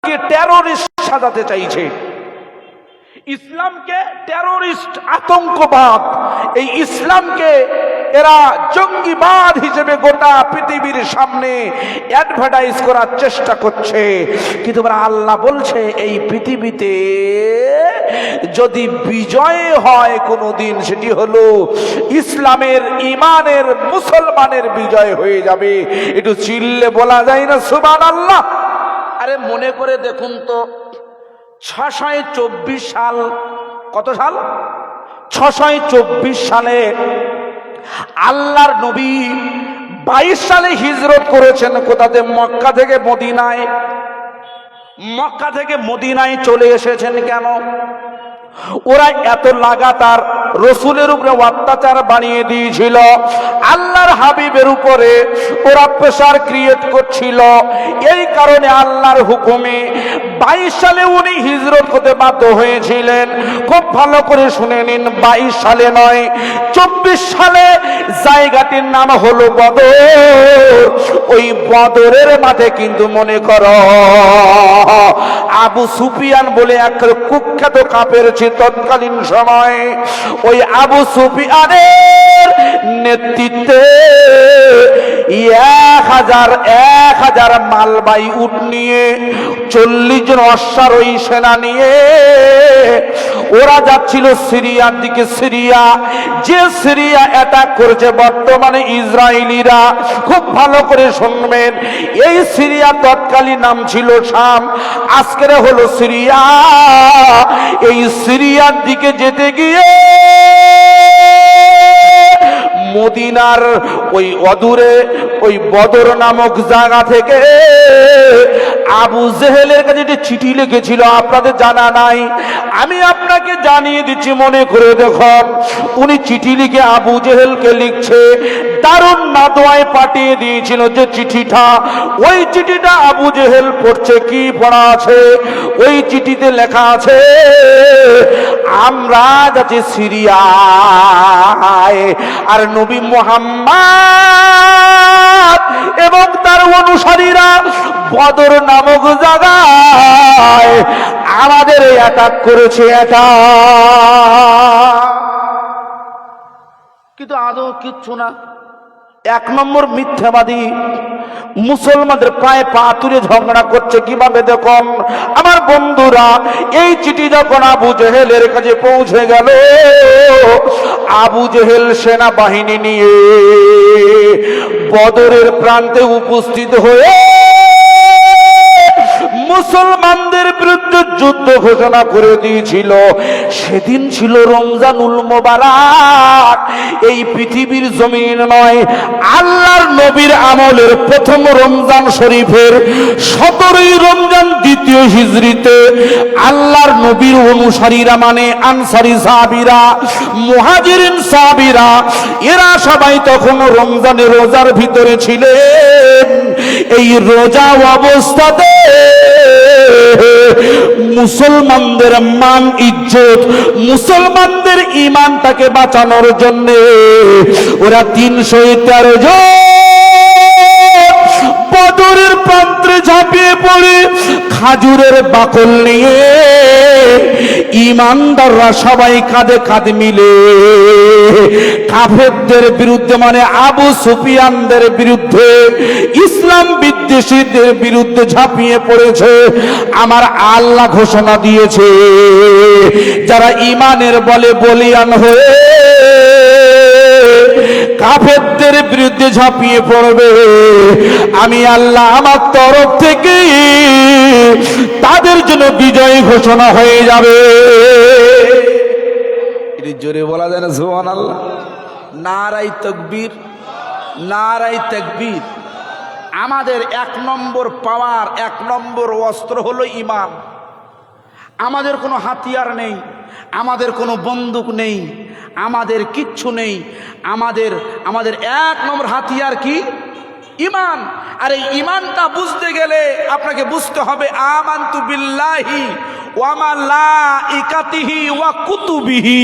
কে terrorist সাজাতে চাইছে, ইসলামকে টেরোরিস্ট, আতঙ্কবাদ, এই ইসলামকে এরা জঙ্গিবাদ হিসেবে গোটা পৃথিবীর সামনে অ্যাডভার্টাইজ করার চেষ্টা করছে। কিন্তু আল্লাহ বলছে এই পৃথিবীতে যদি বিজয় হয় কোনোদিন, সেটি হলো ইসলামের, ইমানের, মুসলমানের বিজয় হয়ে যাবে। একটু চিল্লে বলা যায় না সুবহানাল্লাহ? আরে মনে করে দেখুন তো, 624 সাল, কত সাল? 624 সালে আল্লাহর নবী 22 সালে হিজরত করেছেন। কোথাতে? মক্কা থেকে মদিনায়। মক্কা থেকে মদিনায় চলে এসেছেন কেন? ওরা এত লাগাতার রসুলের উপরে অত্যাচার বানিয়ে দিয়েছিল, আল্লাহর হাবিবের উপরে ওরা প্রেসার ক্রিয়েট করছিল। এই কারণে আল্লাহর হুকুমে 22 সালে উনি হিজরত করতে বাধ্য হয়েছিলেন। খুব ভালো করে শুনে নিন, 22 সালে নয়, 24 সালে। জায়গাটির নাম হলো বদর। ওই বদরের মাঠে কিন্তু মনে করো আবু সুফিয়ান বলে এক কুখ্যাত কাফের ছিল তৎকালীন সময়। ওই আবু সুফিয়ানের নেতৃত্বে 1000 মালবাহী উট নিয়ে 40 জন অশ্বারোহী সেনা নিয়ে ওরা যাচ্ছিল সিরিয়ার দিকে। সিরিয়া, যে সিরিয়া অ্যাটাক করেছে বর্তমানে ইসরায়েলিরা, খুব ভালো করে শুনবেন, এই সিরিয়া তৎকালীন নাম ছিল শাম, আজকের হলো সিরিয়া। এই সিরিয়ার দিকে যেতে গিয়ে মদিনার ওই অদূরে ওই বদর নামক জায়গা থেকে আবু জেহেলের কাছে যে চিঠি লিখেছিল, আপনাদের জানা নাই, আমি আপনাকে জানিয়ে দিচ্ছি, মনে করে দেখুন। উনি চিঠি লিখে আবু জেহেলকে লিখছে, দারুণ নাদোয়ায় পাঠিয়ে দিয়েছিল যে চিঠিটা। ওই চিঠিটা আবু জেহেল পড়ছে, কি পড়া আছে? ওই চিঠিতে লেখা আছে, আমরা যাচ্ছি সিরিয়ায়, আর নবী মুহাম্মদ এবং তার অনুসারীরা বদর নামক জায়গায় আমাদের অ্যাটাক করেছে। এটা কিন্তু আদৌ কিচ্ছু না। 1 নম্বর মিথ্যাবাদী। মুসলমানদের পায়ে পা তুলে ঝগড়া করছে কিভাবে দেখুন আমার বন্ধুরা। এই চিঠি যখন আবু জেহেলের কাছে পৌঁছে গেল, আবু জেহেল সেনাবাহিনী নিয়ে বদরের প্রান্তে উপস্থিত হয়ে মুসলমানদের বিরুদ্ধে যুদ্ধ ঘোষণা করে দিয়েছিল। সেদিন ছিল রমজানুল মোবারক। এই পৃথিবীর জমিন নয়, আল্লাহর নবীর আমলের প্রথম রমজান শরীফের 17ই রমজান 2য় হিজরিতে আল্লাহর নবীর অনুসারীরা, মানে আনসারী সাহাবীরা, মুহাজিরিন সাহাবীরা, এরা সবাই তখন রমজানের রোজার ভিতরে ছিলেন। এই রোজা অবস্থাতে মুসলমানদের মান ইজ্জত, মুসলমানদের ইমানটাকে বাঁচানোর জন্য ওরা 313 জন বদরের প্রান্তে ঝাঁপিয়ে পড়ে খাজুরের বাকল নিয়ে ইমানদাররা সবাই কাঁধে কাঁধ মিলে কাফেরদের বিরুদ্ধে, মানে আবু সুফিয়ানদের বিরুদ্ধে, ইসলাম বিদ্বেষীদের বিরুদ্ধে ঝাঁপিয়ে পড়েছে। আমার আল্লাহ ঘোষণা দিয়েছে, যারা ইমানের বলে বলিয়ান হয়ে কাফেরদের বিরুদ্ধে ঝাঁপিয়ে পড়বে, আমি আল্লাহ আমার তরফ থেকে তাদের জন্য বিজয় ঘোষণা হয়ে যাবে। এটি জোরে বলা যায় না সুবহানাল্লাহ? নারায়ে তাকবীর, নারায়ে তাকবীর। আমাদের 1 নম্বর পাওয়ার, 1 নম্বর অস্ত্র হলো ঈমান। আমাদের কোনো হাতিয়ার নেই, আমাদের কোনো বন্দুক নেই, আমাদের কিচ্ছু নেই। আমাদের 1 নম্বর হাতিয়ার কি? ইমান। আর এই ইমানটা বুঝতে গেলে আপনাকে বুঝতে হবে আমানতু বিল্লাহি ওয়া মালাইকাতিহি ওয়া কুতুবিহি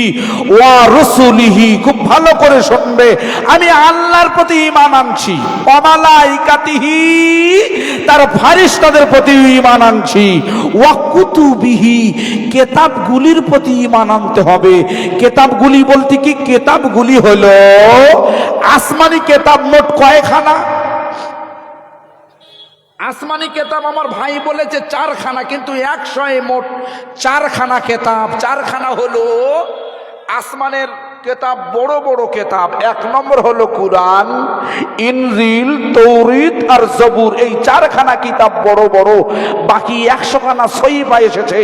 ওয়া রাসূলিহি। খুব ভালো করে শুনবে, আমি আল্লাহর প্রতি ঈমান আনছি, ওয়া মালাইকাতিহি তার ফেরেশতাদের প্রতি ঈমান আনছি, ওয়া কুতুবিহি কিতাবগুলির প্রতি ঈমান আনতে হবে। কিতাবগুলি বলতে কি? কিতাবগুলি হলো আসমানি কিতাব। মোট কয়খানা আসমানি কেতাব? আমার ভাই বলেছে 4খানা, কিন্তু 100 মোট 4খানা কেতাব। 4খানা হলো আসমানের কেতাব, বড় বড় কেতাব। 1 নম্বর হলো কুরআন, ইনজিল, তৌরাত আর জবুর। এই 4খানা কিতাব বড় বড়। বাকি 100খানা সহিফা এসেছে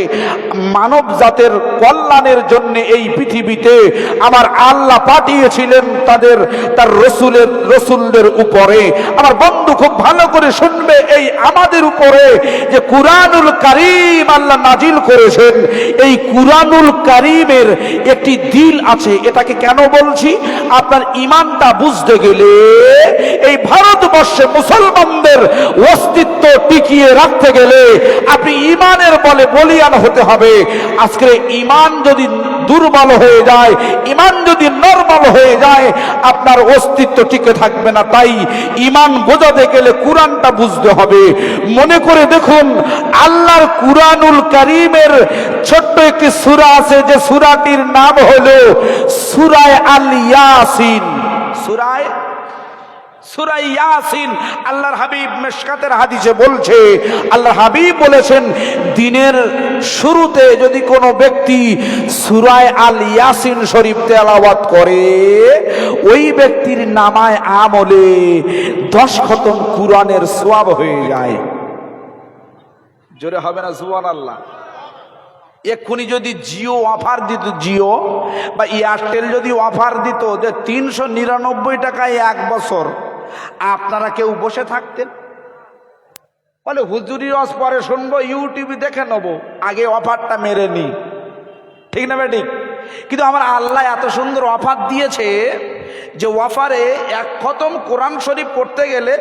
মানব জাতের কল্যাণের জন্য। এই পৃথিবীতে আমার আল্লাহ পাঠিয়েছিলেন তার রসুলদের উপরে। আমার বন্ধু খুব ভালো করে শুনবে, এই আমাদের উপরে যে কুরআনুল কারীম আল্লাহ নাজিল করেছেন, এই কুরআনুল কারীমের একটি দিল আছে। এটাকে কেন বলছি? আপনার ঈমানটা বুঝতে গেলে এই ভারতবর্ষে মুসলমানদের অস্তিত্ব টিকিয়ে রাখতে গেলে আপনি ঈমানের বলে বলিয়ান হতে হবে। আজকে ঈমান যদি দুর্বল হয়ে যায়, ঈমান যদি নরমাল হয়ে যায়, আপনার অস্তিত্ব টিকে থাকবে না। তাই ঈমান বোঝাতে গেলে কুরআনটা বুঝতে হবে। মনে করে দেখুন, আল্লাহর কুরআনুল কারীমের ছোট্ট একটি সূরা আছে, যে সূরাটির নাম হলো সূরা আল ইয়াসিন। সূরা ইয়াসিন। আল্লাহর হাবিব মিশকাতের হাদিসে বলছে, আল্লাহর হাবিব বলেছেন, দিনের শুরুতে যদি কোনো ব্যক্তি সূরা আল ইয়াসিন শরীফ তেলাওয়াত করে, ওই ব্যক্তির নামায় আমলে 10 খতম কুরআনের সওয়াব হয়ে যায়। জোরে হবে না সুবহানাল্লাহ? এক্ষুনি যদি জিও অফার দিত, জিও বা এয়ারটেল যদি অফার দিত যে 399 টাকায় 1 বছর, আপনারা কেউ বসে থাকতেন? বলে হুজুরি রস পরে শুনবো, ইউটিউবে দেখে নেবো, আগে অফারটা মেরে নি। ঠিক না বেঠিক? কিন্তু আমার আল্লাহ এত সুন্দর অফার দিয়েছে যে অফারে 1 খতম কোরআন শরীফ পড়তে গেলে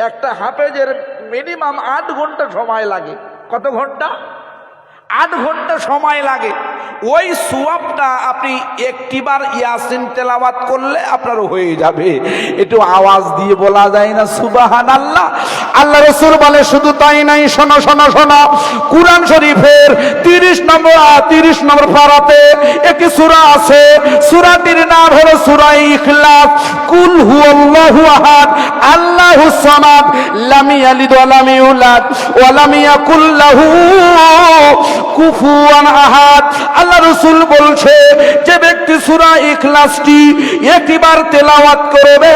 একটা হাফেজের মিনিমাম 8 ঘন্টা সময় লাগে। কত ঘন্টা? 8 ঘন্টা সময় লাগে। ওই সওয়াবটা আপনি একটিবার ইয়াসিন তেলাওয়াত করলে আপনার হয়ে যাবে। একটু আওয়াজ দিয়ে বলা যায় না সুবহানাল্লাহ? আল্লাহ রাসূল বলে, শুধু তাই নাই, শোনো শোনো শোনো, কুরআন শরীফের 30 নম্বর পারাতে একটি সূরা আছে। সূরাটির নাম হলো সূরা ইখলাস। কুল হুয়াল্লাহু আহাদ আল্লাহুস সামাদ লাম ইয়ালিদ ওয়া লাম ইউলাদ ওয়া লাম ইয়াকুল লাহু কুফুয়ান আহাদ। আল্লাহ রাসূল বলছে, যে ব্যক্তি সূরা ইখলাসটি একবার তেলাওয়াত করবে,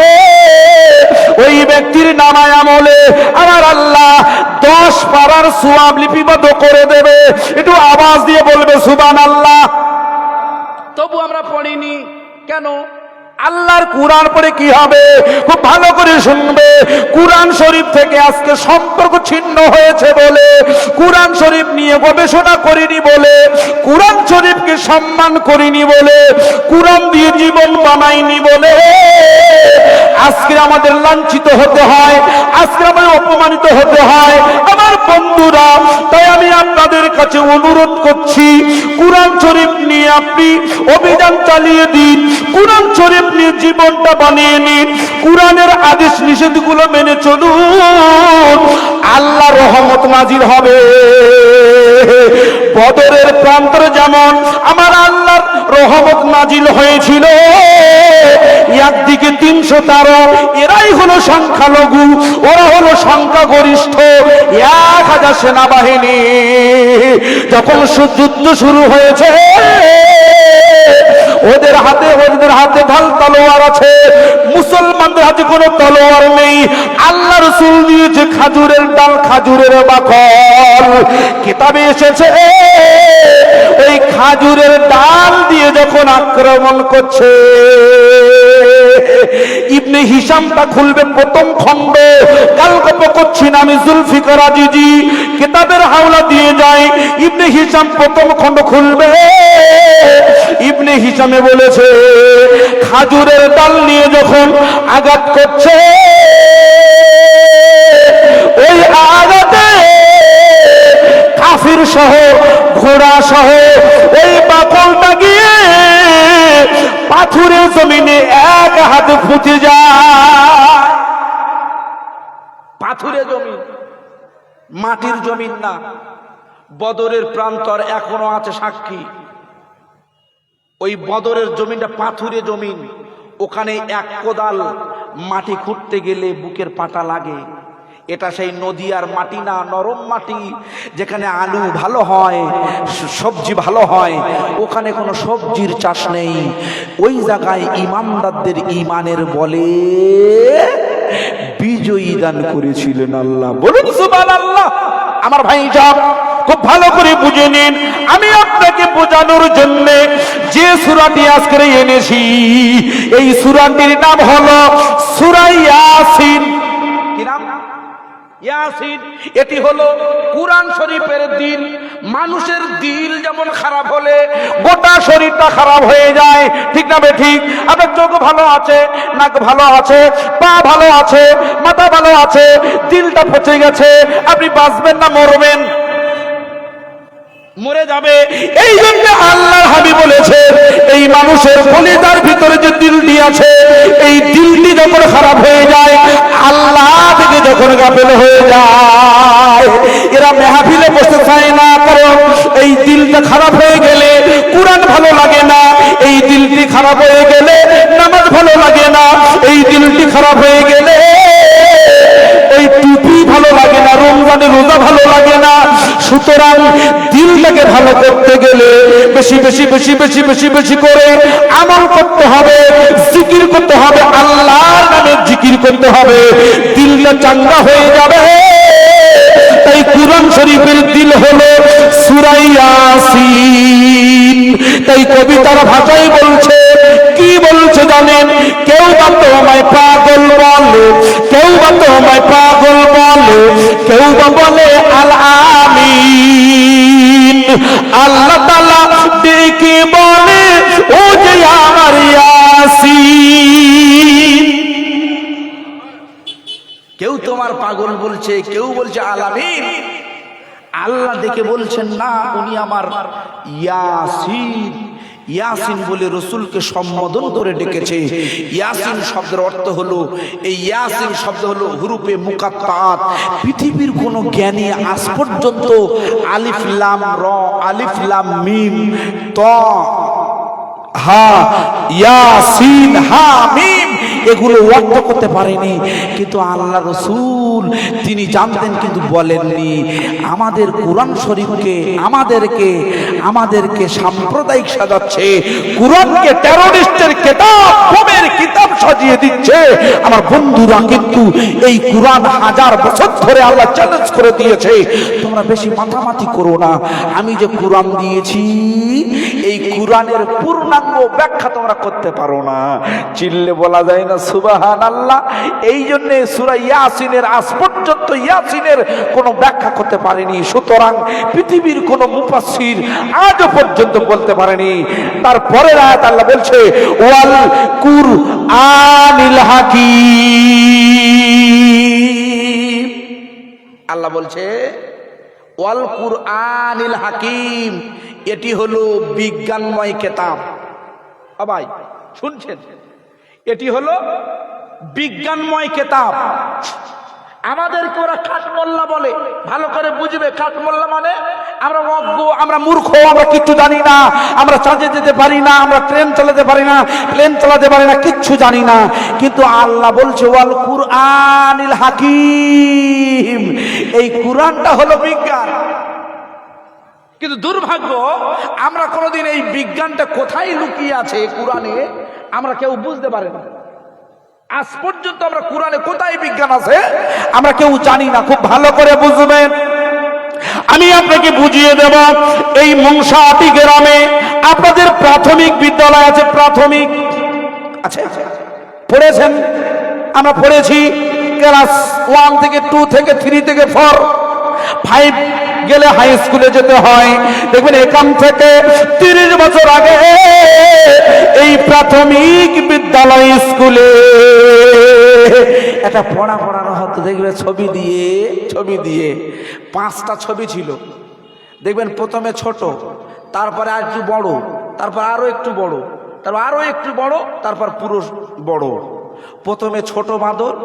ওই ব্যক্তির নামায় আমলে আমার আল্লাহ 10 পারার সওয়াব লিপিবদ্ধ করে দেবে। একটু আওয়াজ দিয়ে বলবে সুবহানাল্লাহ। তবু আমরা পড়িনি কেন? আল্লাহর কুরআন পড়ে কি হবে? খুব ভালো করে শুনবে। কুরআন শরীফ থেকে আজকে সম্পর্ক ছিন্ন হয়েছে বলে, কুরআন শরীফ নিয়ে গবেষণা করিনি বলে, কুরআন শরীফকে সম্মান করিনি বলে, কুরআন দিয়ে জীবন বানাইনি বলে আজকে আমাদের লাঞ্ছিত হতে হয়, আজকে আমাদের অপমানিত হতে হয়। আমার বন্ধুরা, তাই আমি আপনাদের কাছে অনুরোধ করছি, কুরআন শরীফ নিয়ে আপনি অভিযান চালিয়ে দিন, কুরআন শরীফ নিয়ে জীবনটা বানিয়ে নিন, কুরআনের আদেশ নিষেধগুলো মেনে চলুন, আল্লাহর রহমত নাজিল হবে। বদরের প্রান্তরে যেমন আমার আল্লাহর রহমত নাজিল হয়েছিল, একদিকে 313, এরাই হলো সংখ্যালঘু, ওরা হলো সংখ্যাগরিষ্ঠ 1000 সেনাবাহিনী। যখন যুদ্ধ শুরু হয়েছে, ওদের হাতে ঢাল তলোয়ার আছে, মুসলমানদের হাতে কোনো তলোয়ার নেই। আল্লাহ রাসূল দিয়েছে খাজুরের ডাল, খাজুরের বাকল। কিতাবে এসেছে ওই খাজুরের ডাল দিয়ে যখন আক্রমণ করছে, ইবনে হিশামটা খুলবেন প্রথম খণ্ড। গল্প করছি না আমি, জুলফিকার আজিজি কিতাবের হাওলা দিয়ে যায়। ইবনে হিশাম প্রথম খণ্ড খুলবে। ইবনে হিশামে বলেছে, খাজুরের ডাল নিয়ে যখন আঘাত করছে, কাফির সহ ঘোড়া সহ ওই বাকলটা গিয়ে পাথুরে জমিনে এক হাত ফুটে যায়। পাথুরে জমিন, মাটির জমিন না। বদরের প্রান্তর এখনো আছে সাক্ষী। ওই বদরের জমিনটা পাথুরে জমিন, ওখানে এক কোদাল মাটি খুঁড়তে গেলে বুকের পাটা লাগে। এটা সেই নদীয়ার মাটি না, নরম মাটি, যেখানে আলু ভালো হয়, সবজি ভালো হয়, ওখানে কোনো সবজির চাষ নেই। ওই জায়গায় ইমানদারদের ইমানের বলে বিজয়ী দান করেছিলেন আল্লাহ। বলুন সুবহানাল্লাহ। আমার ভাই যান, খুব ভালো করে বুঝে নিন। আমি আপনাকে বোঝানোর জন্য যে সূরাটি আজকে এনেছি, এই সূরাটির নাম হলো সূরা ইয়াসিন। কি নাম? ইয়াসিন। এটি হলো কুরআন শরীফের দিল। মানুষের দিল যেমন খারাপ হলে গোটা শরীরটা খারাপ হয়ে যায়, ঠিক না ঠিক? আপনার চোখ ভালো আছে, নাক ভালো আছে, পা ভালো আছে, মাথা ভালো আছে, দিলটা পচে গেছে, আপনি বাঁচবেন না মরবেন? মরে যাবে। এই জন্য আল্লাহর হাবিব বলেছে, এই মানুষের কলিজার ভিতরে যে দিলটি আছে, এই দিলটি যখন খারাপ হয়ে যায়, আল্লাহ থেকে যখন গাফেল হয়ে যায়, এরা মেহফিলে বসতে চায় না। কারণ এই দিলটা খারাপ হয়ে গেলে কুরআন ভালো লাগে না, এই দিলটি খারাপ হয়ে গেলে নামাজ ভালো লাগে না, এই দিলটি খারাপ হয়ে গেলে ওই টুপি ভালো লাগে না, রমজানের রোজা ভালো লাগে না। সুতরাং দিলটাকে ভালো করতে গেলে বেশি বেশি বেশি বেশি বেশি বেশি করে আমল করতে হবে, জিকির করতে হবে, আল্লাহর নামে জিকির করতে হবে, দিলটা চাঙ্গা হয়ে যাবে। তাই কুরআন শরীফের দিল হলো সূরা ইয়াসিন। তাই কবিতার ভাষায় বলছে, কি বলছে জানেন? কেউ বা তোমায় পাগল বলে, কেউ বা তোমায় পাগল বলে, কেউ বা বলে আল আমিন। আল্লাহ তাআলা ডেকে বলে, ও যে আমার ইয়াসিন। কেউ তোমার পাগল বলছে, কেউ বলছে আল আমিন। আল্লাহ ডেকে বলছেন না, উনি আমার ইয়াসিন। ইয়াসিন বলে রসুলকে সম্বোধন করে ডেকেছে। ইয়াসিন শব্দের অর্থ হলো, এই ইয়াসিন শব্দ হলো হুরুফে মুকাত্তাআত। পৃথিবীর কোন জ্ঞানী আজ পর্যন্ত আলিফ লাম র, আলিফ লাম মিম, ত হা, ইয়াসিন, হা মিম এগুলো অর্থ করতে পারেনি। কিন্তু আল্লাহ রসুল তিনি জানতেন, কিন্তু বলেননি। আমাদের কোরআন শরীফকে আমাদেরকে সাম্প্রদায়িক সাজাচ্ছে, কোরআনকে টেরোরিস্টের কিতাব, বোমের কিতাব সাজিয়ে দিচ্ছে। আমার বন্ধুরা, কিন্তু এই কোরআন হাজার বছর ধরে আল্লাহ চ্যালেঞ্জ করে দিয়েছে, তোমরা বেশি মাথামাতি করো না। আমি যে কোরআন দিয়েছি, এই কোরআনের পূর্ণাঙ্গ ব্যাখ্যা তোমরা করতে পারো না। চিল্লে বলা যায় না সুবহানাল্লাহ। এই জন্য সূরা ইয়াসিনের আজ পর্যন্ত ইয়াসিনের কোনো ব্যাখ্যা করতে পারেনি। সুতরাং পৃথিবীর কোনো মুফাসসির আজও পর্যন্ত বলতে পারেনি। তারপরের আয়াত আল্লাহ বলছে, ওয়াল কুরআনিল হাকীম। আল্লাহ বলছে ওয়াল কুরআনিল হাকীম, এটি হলো বিজ্ঞানময় কিতাব। ভাই শুনছেন? এটি হলো বিজ্ঞানময় কিতাব। আমাদেরকে ওরা খাটমোল্লা বলে, ভালো করে বুঝবে। খাটমোল্লা মানে আমরা অজ্ঞ, আমরা মূর্খ, আমরা কিচ্ছু জানি না, আমরা চাঁদে যেতে পারি না, আমরা ট্রেন চালাতে পারি না, প্লেন চালাতে পারি না, কিচ্ছু জানি না। কিন্তু আল্লাহ বলছে ওয়াল কুরআনিল হাকীম, এই কুরআনটা হলো বিজ্ঞান। কিন্তু দুর্ভাগ্য, আমরা কোনোদিন এই বিজ্ঞানটা কোথায় লুকিয়ে আছে কোরআনে আমরা কেউ বুঝতে পারি না। আজ পর্যন্ত আমরা কোরআনে কোথায় বিজ্ঞান আছে আমরা কেউ জানি না। খুব ভালো করে বুঝবেন, আমি আপনাকে বুঝিয়ে দেব। এই মংসাহাটি গ্রামে আপনাদের প্রাথমিক বিদ্যালয় আছে, প্রাথমিক আছে, পড়েছেন? আমরা পড়েছি ক্লাস 1 থেকে 2 থেকে 3 থেকে 4, 5 গেলে হাই স্কুলে যেতে হয়। দেখবেন এখান থেকে 30 বছর আগে এই প্রাথমিক বিদ্যালয় স্কুলে একটা পড়ানো হতো। দেখবে ছবি দিয়ে 5টা ছবি ছিল, দেখবেন প্রথমে ছোট, তারপরে আর একটু বড়, তারপর আরো একটু বড়, তারপর আরো একটু বড়, তারপর পুরো বড়। প্রথমে ছোট বাঁদর,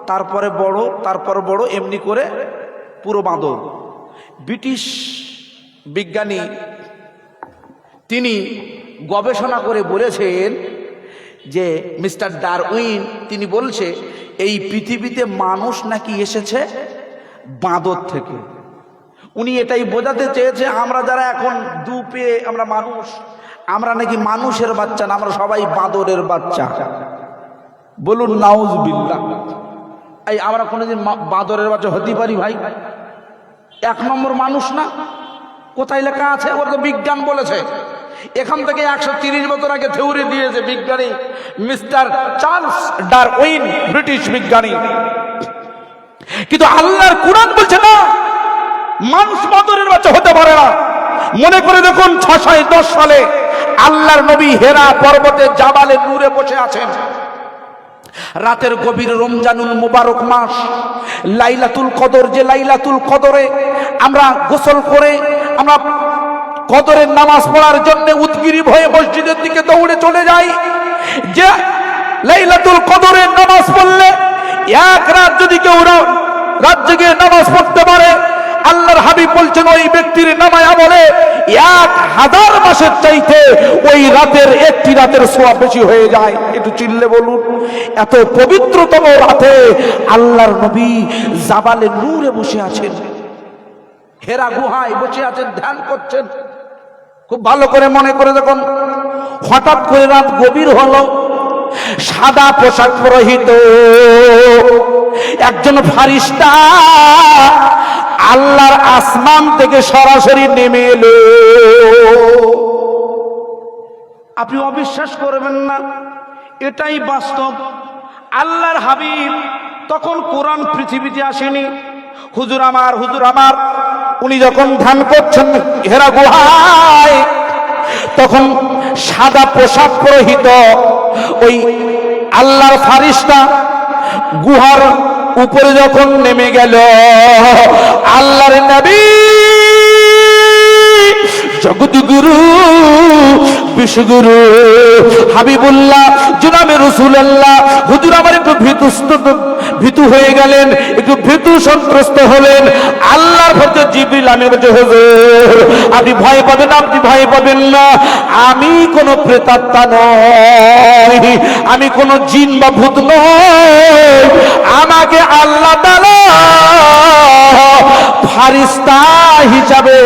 তারপরে বড়, তারপর বড়, এমনি করে পুরো বাঁদর। ব্রিটিশ বিজ্ঞানী তিনি গবেষণা করে বলেছেন যে মিস্টার ডারউইন তিনি বলছে এই পৃথিবীতে মানুষ নাকি এসেছে বাঁদর থেকে। উনি এটাই বোঝাতে চেয়েছে আমরা যারা এখন দু পেয়ে আমরা মানুষ, আমরা নাকি মানুষের বাচ্চা না, আমরা সবাই বাঁদরের বাচ্চা। বলুন নাউজুবিল্লাহ। এই আমরা কোনোদিন বাঁদরের বাচ্চা হতে পারি ভাই? এক নম্বর মানুষ না? কোথায় লেখা আছে? ওরা তো বিজ্ঞান বলেছে। এখান থেকে 130 বছর আগে থিওরি দিয়েছে বিজ্ঞানী মিস্টার চার্লস ডারউইন, ব্রিটিশ বিজ্ঞানী। কিন্তু আল্লাহর কুরআন বলছে না, মানুষ বাঁদরের বাচ্চা হতে পারে না। মনে করে দেখুন 610 সালে আল্লাহর নবী হেরা পর্বতে জাবালে নূরে বসে আছেন। রাতের গভীর রমজানুল মুবারক মাস, লাইলাতুল কদর, যে লাইলাতুল কদরে আমরা গোসল করে আমরা কদরের নামাজ পড়ার জন্য উদগ্রীব হয়ে মসজিদের দিকে দৌড়ে চলে যাই। যে লাইলাতুল কদরের নামাজ পড়লে এক রাত যদি কেউ রাত জেগে নামাজ পড়তে পারে, আল্লাহর হাবিব বলছেন ওই ব্যক্তির নামায় আমলে 1000 মাসের চাইতে ওই রাতের একটি রাতের সওয়াব বেশি হয়ে যায়। একটু চিল্লে বলুন। এত পবিত্রতম রাতে আল্লাহর নবী জাবালে নূরে বসে আছেন, হেরা গুহায় বসে আছেন, ধ্যান করছেন। খুব ভালো করে মনে করে দেখুন। হঠাৎ করে রাত গভীর হলো, সাদা পোশাক পরিহিত একজন ফারিস্তা আল্লাহর আসমান থেকে সরাসরি নেমে এলো। আপনি অবিশ্বাস করবেন না, এটাই বাস্তব। আল্লাহর হাবিব তখন কোরআন পৃথিবীতে আসেনি। হুজুর আমার উনি যখন ধ্যান করছেন হেরা গুহায়, তখন সাদা পোশাক পরিহিত ওই আল্লাহর ফারিস্তা গুহার উপরে যখন নেমে গেল, আল্লাহর নবী জগৎগুরু বিশ্বগুরু হাবিবুল্লাহ জনাবে রাসূলুল্লাহ হুজুর আমার একটু ভীতু হয়ে গেলেন, একটু ভীতু সন্ত্রস্ত হলেন। আল্লাহর ভক্ত জিবরিল আমি বলছে হুজুর আপনি ভয় পাবেন, আপনি ভয় পাবেন না, আমি কোনো প্রেতাত্মা নই, আমি কোনো জিন বা ভূত নই, আমাকে আল্লাহ তাআলা ফারিস্তা হিসাবে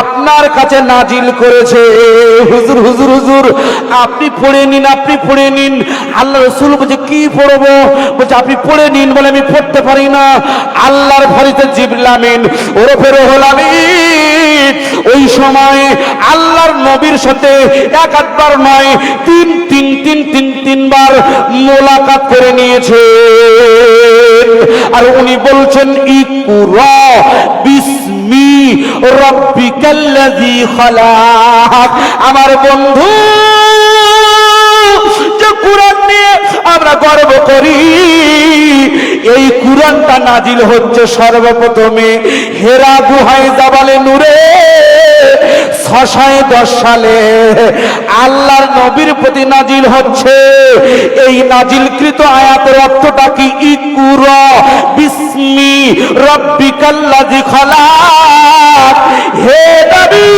আপনার কাছে নাজিল করেছে। হুজুর হুজুর হুজুর আপনি পড়ে নিন, আপনি পড়ে নিন। আল্লাহ রাসূল বলছে কি পড়বো? বলছে আপনি পড়ে নিন। বলে আমি পড়তে পারি না। আল্লাহর ফারিস্তা জিবরিল আমিন ওরফে রুহুল আমিন ওই সময় আল্লাহর নবীর সাথে একবার নয় তিনবার মোলাকাত করে নিয়েছে। আর উনি বলছেন ইকরা বিসমি রাব্বিকাল্লাযী খালাক। আমার বন্ধু যে কুরআন নিয়ে আমরা গর্ব করি, এই কুরআনটা নাজিল হচ্ছে সর্বপ্রথমে হেরা গুহায় জাবালে নূরে 610 সালে আল্লাহর নবীর প্রতি নাজিল হচ্ছে। এই নাজিলকৃত আয়াতের অর্থটা কি? ইকরা বিসমি রাব্বিকাল্লাযী খালাক। হে নবী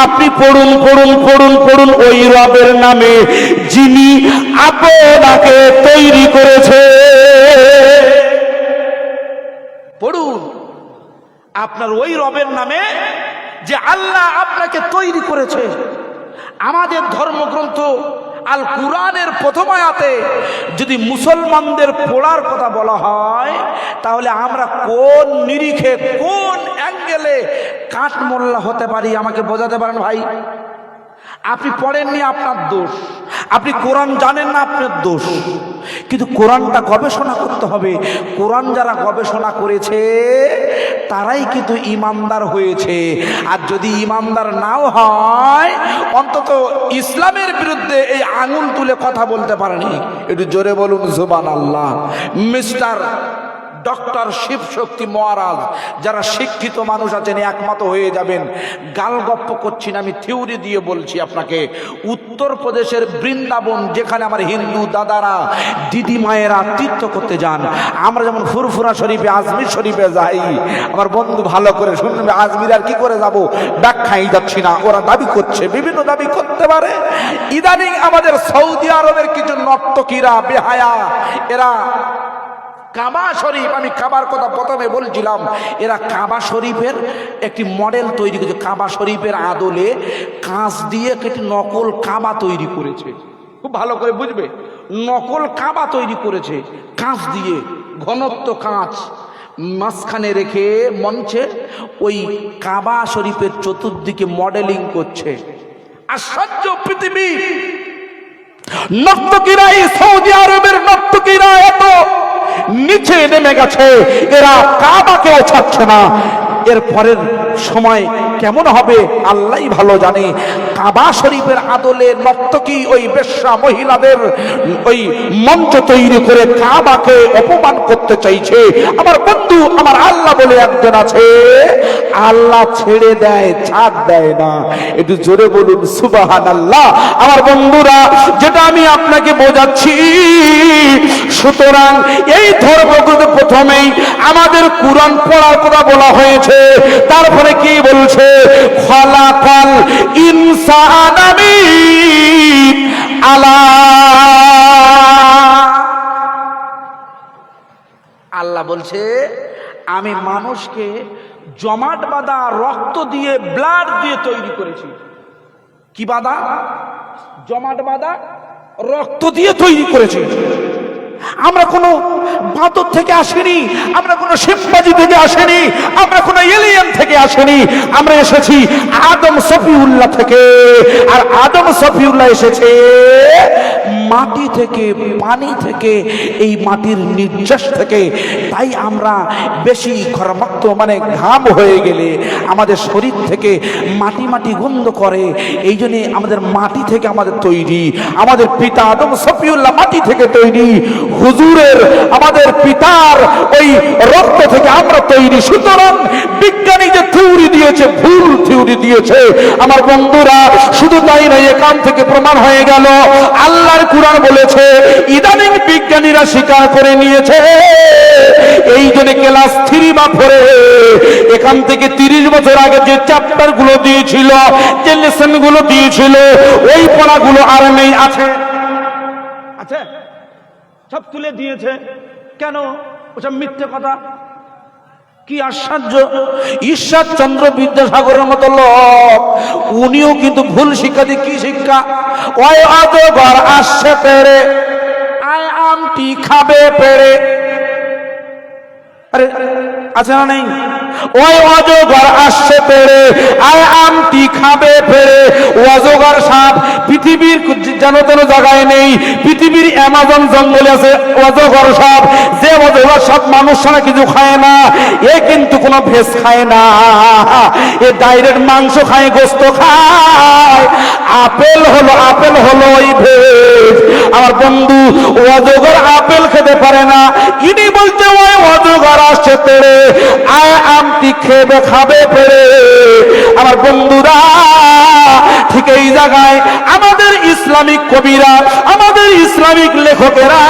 আপনি পড়ুন পড়ুন পড়ুন পড়ুন ওই রবের নামে যিনি আপনাকে তৈরি করেছে। পড়ুন আপনার ওই রবের নামে যে আল্লাহ আপনাকে তৈরি করেছে। আমাদের ধর্মগ্রন্থ আল কুরআনের প্রথম আয়াতে যদি মুসলমানদের পড়ার কথা বলা হয়, তাহলে আমরা কোন নিরিখে কোন অ্যাঙ্গেলে কাঠমোল্লা হতে পারি আমাকে বোঝাতে পারেন ভাই? আপনি পড়েননি আপনার দোষ, আপনি কোরআন জানেন না আপনার দোষ। কিন্তু কোরআনটা গবেষণা করতে হবে। কোরআন যারা গবেষণা করেছে তারাই কিন্তু ইমানদার হয়েছে। আর যদি ইমানদার নাও হয়, অন্তত ইসলামের বিরুদ্ধে এই আঙুল তুলে কথা বলতে পারেনি। একটু জোরে বলুন সুবহানাল্লাহ। মিস্টার ডক্টর শিবশক্তি মহারাজ, যারা শিক্ষিত মানুষ আছেন একমত হয়ে যাবেন। গালগপ্প করছি না, আমি থিওরি দিয়ে বলছি আপনাকে। উত্তরপ্রদেশের বৃন্দাবন, যেখানে আমার হিন্দু দাদারা দিদি মায়েরা তীর্থ করতে যান, আমরা যেমন ফুরফুরা শরীফে আজমির শরীফে যাই, আমার বন্ধু ভালো করে শুনবে, আজমির আর কি করে যাব, ব্যাখ্যাই যাচ্ছি না, ওরা দাবি করছে, বিভিন্ন দাবি করতে পারে। ইদানিং আমাদের সৌদি আরবের কিছু নর্তকীরা বেহায়া, এরা কাবা শরীফ, আমি কাবার কথা প্রথমে বলছিলাম, এরা কাবা শরীফের একটি মডেল তৈরি করেছে। কাবা শরীফের আদলে কাঁচ দিয়ে একটি নকল কাবা তৈরি করেছে। খুব ভালো করে বুঝবে, নকল কাবা তৈরি করেছে কাঁচ দিয়ে, ঘনত্ব কাঁচ, মাঝখানে রেখে মঞ্চে ওই কাবা শরীফের চতুর্দিকে মডেলিং করছে। আশ্চর্য পৃথিবী! নর্তকীরা, এই সৌদি আরবের নর্তকীরা এত নিচে নেমে গেছে, এরা কাবাকেও ছাড়ছে না। এর পরের সময় কেমন হবে আল্লাহই ভালো জানে। কাবা শরীফের আদলে নর্তকী ওই বেশ্যা মহিলাদের ওই মঞ্চ তৈরি করে কাবাকে অপমান করতে চাইছে। আমার বন্ধু, আমার আল্লাহ বলে একজন আছে, আল্লাহ ছেড়ে দেয়, ছাড় দেয় না। একটু জোরে বলুন সুবহানাল্লাহ। আমার বন্ধুরা, যেটা আমি আপনাকে বোঝাচ্ছি, সুতরাং এই ধর্মগুলো প্রথমেই আমাদের কুরআন পড়ার কথা বলা হয়েছে। তারপরে কি বলছে? খালাকাল ইনসানা মিন আলাক। আল্লাহ বলছে, আমি মানুষকে জমাট বাঁধা রক্ত দিয়ে, ব্লাড দিয়ে তৈরি করেছি। কি বাঁধা? জমাট বাঁধা রক্ত দিয়ে তৈরি করেছি। আমরা কোনো বাঁদর থেকে আসেনি, আমরা কোনো শিম্পাঞ্জি থেকে আসেনি, আমরা কোনো এলিয়েন থেকে আসেনি। আমরা এসেছি আদম সফিউল্লাহ থেকে। আর আদম সফিউল্লাহ এসেছে মাটি থেকে, পানি থেকে, এই মাটির নির্যাস থেকে। তাই আমরা বেশি ঘর্মাক্ত, মানে ঘাম হয়ে গেলে আমাদের শরীর থেকে মাটি মাটি গন্ধ করে। এই জন্যে আমাদের মাটি থেকে আমাদের তৈরি। আমাদের পিতা আদম সফিউল্লাহ মাটি থেকে তৈরি। হুজুরের, আমাদের পিতার ওই রক্ত থেকে আমরা তৈরি। সুতরাং বিজ্ঞানী যে থিওরি দিয়েছে, ভুল থিওরি দিয়েছে। আমার বন্ধুরা, শুধু তাই নয়, এখান থেকে প্রমাণ হয়ে গেল আল্লাহর কুরআন বলেছে, ইদানিং বিজ্ঞানীরা স্বীকার করে নিয়েছে। এই জন্য ক্লাস 3 বা 4 এখান থেকে 30 বছর আগে যে চ্যাপ্টার গুলো দিয়েছিল, যে লেসন গুলো দিয়েছিল, ওই পড়াগুলো আর নেই। আছে আছে সব তুলে দিয়েছে। কেন? ওসব মিথ্যে কথা। কি আশ্চর্য! ঈশ্বরচন্দ্র বিদ্যাসাগরের মতো লোক, উনিও কিন্তু ভুল শিক্ষা দিয়ে। কি শিক্ষা? ওই অজগর আসছে পেরে, আয় আমটি খাবে পেরে। আরে আছে না নেই? ওই অজগর আসছে পেরে, আয় আমটি খাবে পেরে। অজগর সাপ পৃথিবীর যেন তেন জায়গায় নেই। পৃথিবীর অ্যামাজন জঙ্গলে আছে অজগর সাপ। যে অজগর সাপ মানুষ ছাড়া কিছু খায় না, এ কিন্তু কোনো ভেজ খায় না, এ ডাইরেক্ট মাংস খায়, গোস্ত খায়। আপেল হলো ওই ভেজ। আমার বন্ধু, অজগর আপেল খেতে পারে না। ইনি বলছে ওই অজগর আসছে পেরে, আয় আমটি খাবে পেরে। আমার বন্ধুরা, ঠিক এই জায়গায় আমাদের ইসলামিক কবিরা, আমাদের ইসলামিক লেখকেরা,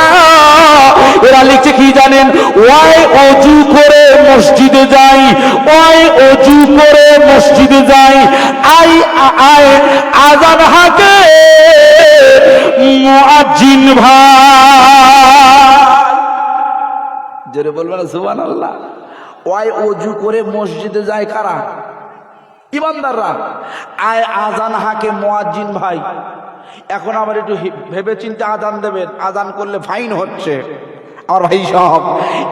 এরা লিখছে কি জানেন? ওই অজু করে মসজিদে যাই, ওই অজু করে মসজিদে যাই, আয় আজান হাকে মুয়াজ্জিন ভাই। জোরে বলবেন সুবহানাল্লাহ। ওই অজু করে মসজিদে যায় কারা? ইমানদাররা। আয় আজান হাকে মুয়াজ্জিন ভাই। এখন আবার একটু ভেবে চিন্তে আজান দেবেন, আজান করলে ফাইন হচ্ছে আমার ভাই সব।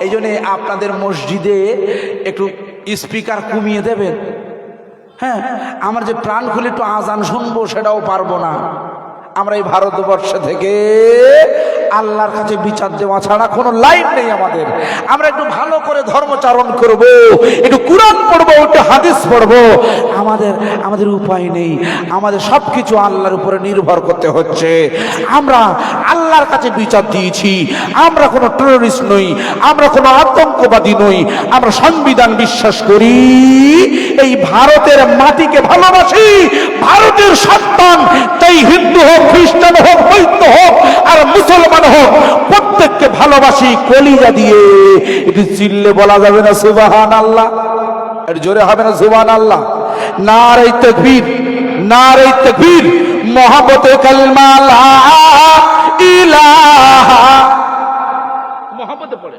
এই জন্য আপনাদের মসজিদে একটু স্পিকার কমিয়ে দেবেন। হ্যাঁ, আমার যে প্রাণ খুলে একটু আজান শুনবো, সেটাও পারবো না। আমরা এই ভারতবর্ষ থেকে আল্লাহর কাছে বিচার দেওয়া ছাড়া কোনো লাইন নেই আমাদের। আমরা একটু ভালো করে ধর্মচারণ করব, একটু কুরআন পড়বো, একটু হাদিস পড়বো, আমাদের উপায় নেই। আমাদের সবকিছু আল্লাহর উপরে নির্ভর করতে হচ্ছে। আমরা আল্লাহর কাছে বিচার দিয়েছি। আমরা কোনো টেররিস্ট নই, আমরা কোনো আতঙ্কবাদী নই। আমরা সংবিধান বিশ্বাস করি, এই ভারতের মাটিকে ভালোবাসি। ভারতের সন্তান তাই হিন্দু হোক, খ্রিস্টান হোক, বৌদ্ধ হোক আর মুসলমান হোক, প্রত্যেককে ভালোবাসি কলিজা দিয়ে। এটি চিল্লে বলা যাবে না সুবহানাল্লাহ? এর জোরে হবে না সুবহানাল্লাহ? নারে তাকবীর, নারে তাকবীর, মুহাব্বতে কালমা লা ইলাহা। মুহাব্বতে পড়ে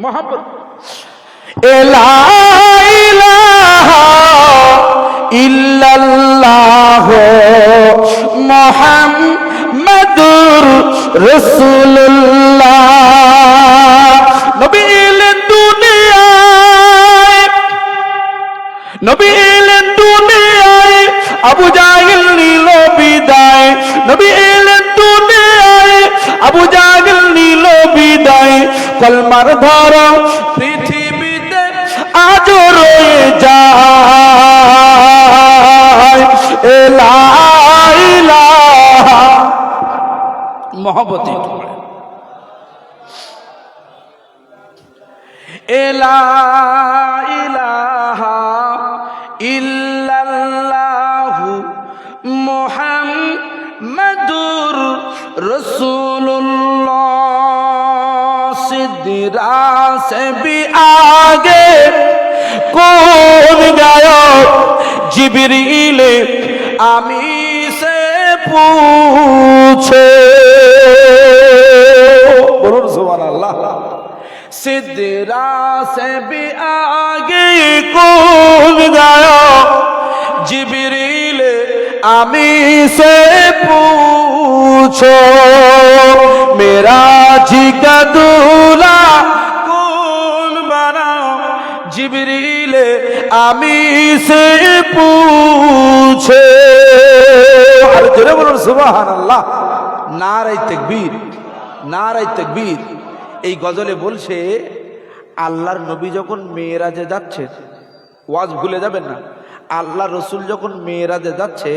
মুহাব্বত। লা ইলাহা ইল্লাল্লাহ মুহাম্মাদুর রাসূলুল্লাহ। নবী এলেন দুনিয়ায়, নবী এলেন দুনিয়ায়, আবু জাহেল নিল বিদায়। নবী এলেন দুনিয়ায়, আবু জাহেল নিল বিদায়। কলমার ধরা পৃথিবীতে আজও রয়ে যায়। লা ইলাহা মুহাব্বতে পড়ে। লা ইলাহা ইল্লাল্লাহু মুহাম্মাদুর রাসূলুল্লাহ। सिदरा से भी आगे कौन गायब, जिब्रील आमी से पूछे। बोलो सुभानाल्लाह। सिदरा से भी आगे कौन गायब, जिब्रील आमी से पूछो। मेरा जी का दूल्हा कौन बना, जिब्रील आमी से पूछे। আর জোরে বলুন সুবহানাল্লাহ। নারে তাকবীর, নারে তাকবীর। এই গজলে বলছে আল্লাহর নবী যখন মেরাজে যাচ্ছে, ওয়াজ ভুলে যাবেন না, আল্লাহ রসুল যখন মেরাজে যাচ্ছে,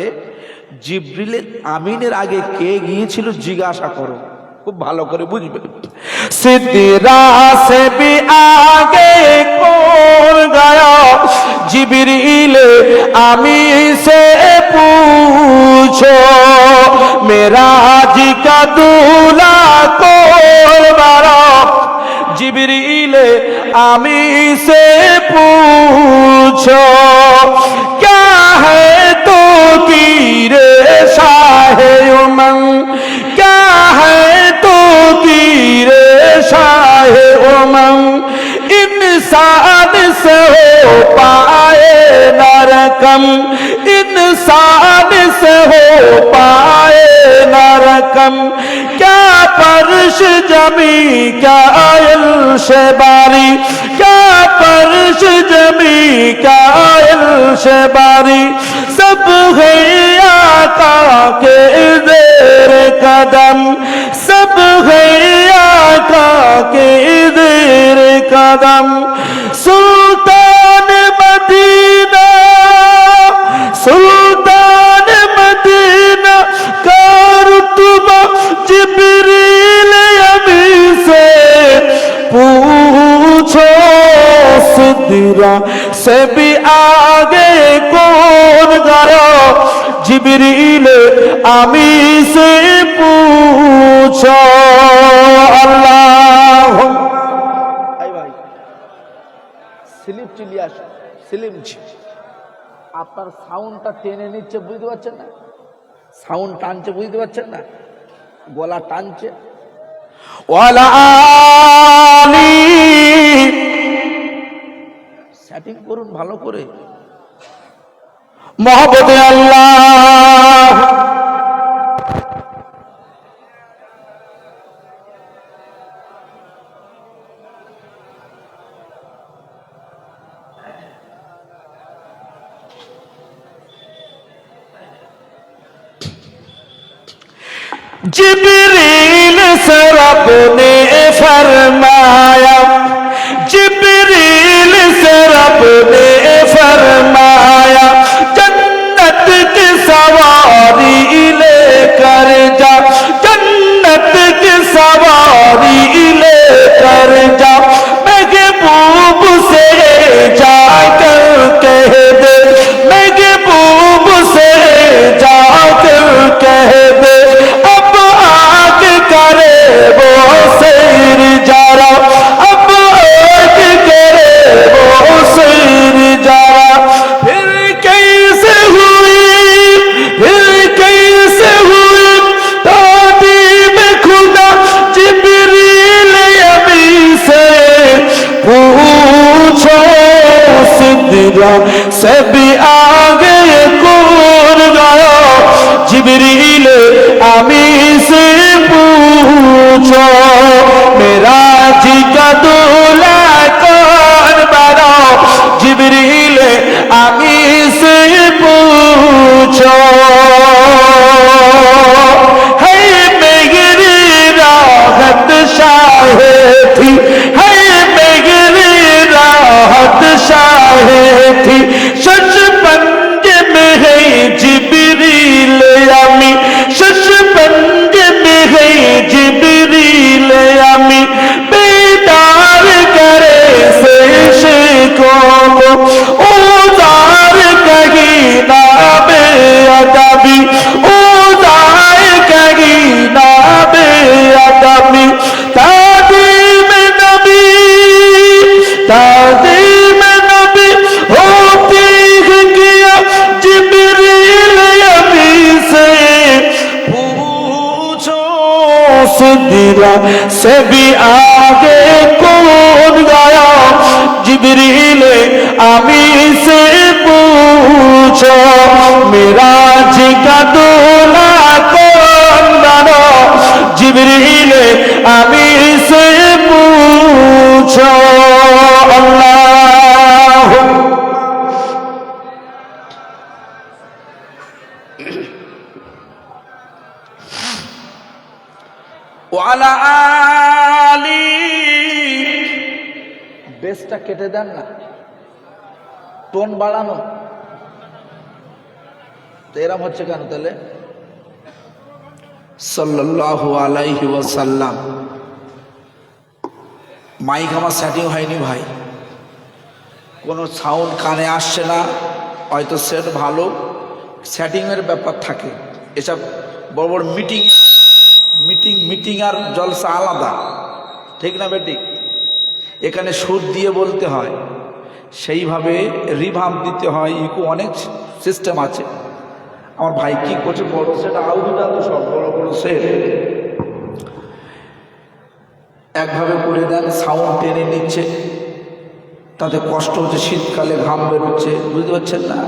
জিবরিল আমিনের আগে কে গিয়েছিল জিজ্ঞাসা করো, খুব ভালো করে বুঝবে। সিদরা সে ভি আগে কौन गया, जिब्रील आमी से पूछो। मेराज का दूल्हा कौन बना, जिब्रील आमी से पूछो। क्या है तो तीरे शाहे उमंग, क्या है तो तीरे शाहे उमंग। इंसान से हो पाए नरकम, इंसान से हो पाए नरकम। क्या परश जमी, क्या से बारी, क्या परश जमी, क्या से बारी। सब है आका के ज़ेर कदम, सब है आका के ज़ेर कदम। सुल्तान मदीना, सुल्तान मदीना का रुतबा जिब्रील अमी से पूछो। सिदरा से भी आगे कौन गया, जिब्रील आमी से पूछो। अल्लाह भाई স্লিপ চিলিয়ে আসো, স্লিম আপনার সাউন্ডটা টেনে নিচ্ছে, বুঝতে পারছেন না? সাউন্ড টানছে, বুঝতে পারছেন না? গলা টানছে। ওয়ালা আলি সেটিং করুন ভালো করে। মহব্বতে আল্লাহ। जिब्रील से रब ने फरमाया, जिब्रील से रब ने फरमाया, जन्नत की सवारी लेकर जा, जन्नत की सवारी लेकर जा, महबूब से जाकर कह दे, महबूब से जाकर कह दे, अब आगे करे वो सैर जरा, अब आगे करे वो सैर जरा। फिर कैसे हुई, फिर कैसे हुई तादीब खुदा, जिब्रील अमी से पूछो, सिदरा से भी आगे कौन गया, जिब्रील अमी से पूछो, मेरा जी का दूल्हा कौन बना, जिब्रील अमी से पूछो। है मेरी राहत शाहे थी, है मेरी राहत शाहे थी, सच पंज में है जिब्रील अमी, सच पंज में है जिब्रील अमी, बेदार करे से शिकों को, उदार कही ना बेअदबी, उदार कही ना बेअदबी, तादीम नबी, तादीम नबी होती है किया, जिब्रील अमी से पूछो, सिदरा से भी आगे कौन गया, जिब्रील अमी से पूछो, मेरा जी का दूल्हा कौन बना, जिब्रील अमी से पूछो। अल्लाह ওয়ালা আলি, বেসটা কেটে দেন না, টোন বাড়ানো তো এরম হচ্ছে কেন তাহলে? সাল্লাল্লাহু আলাইহি ওয়াসাল্লাম। মাইক আমার সেটিং হয়নি ভাই, কোনো সাউন্ড কানে আসছে না, হয়তো সেট ভালো, সেটিংয়ের ব্যাপার থাকে। এসব বড় বড় মিটিং মিটিং আর জলসা আলাদা, ঠিক না বেটি? এখানে সুর দিয়ে বলতে হয়, সেইভাবে রিভাব দিতে হয়, ইকো অনেক সিস্টেম আছে। আমার ভাই কি করছে, বড় সেট আউডিটা তো সব বড় বড় সেট একভাবে করে দেন, সাউন্ড টেনে নিচ্ছে, তাতে কষ্ট হচ্ছে, শীতকালে ঘাম বেরোচ্ছে, বুঝতে পারছেন না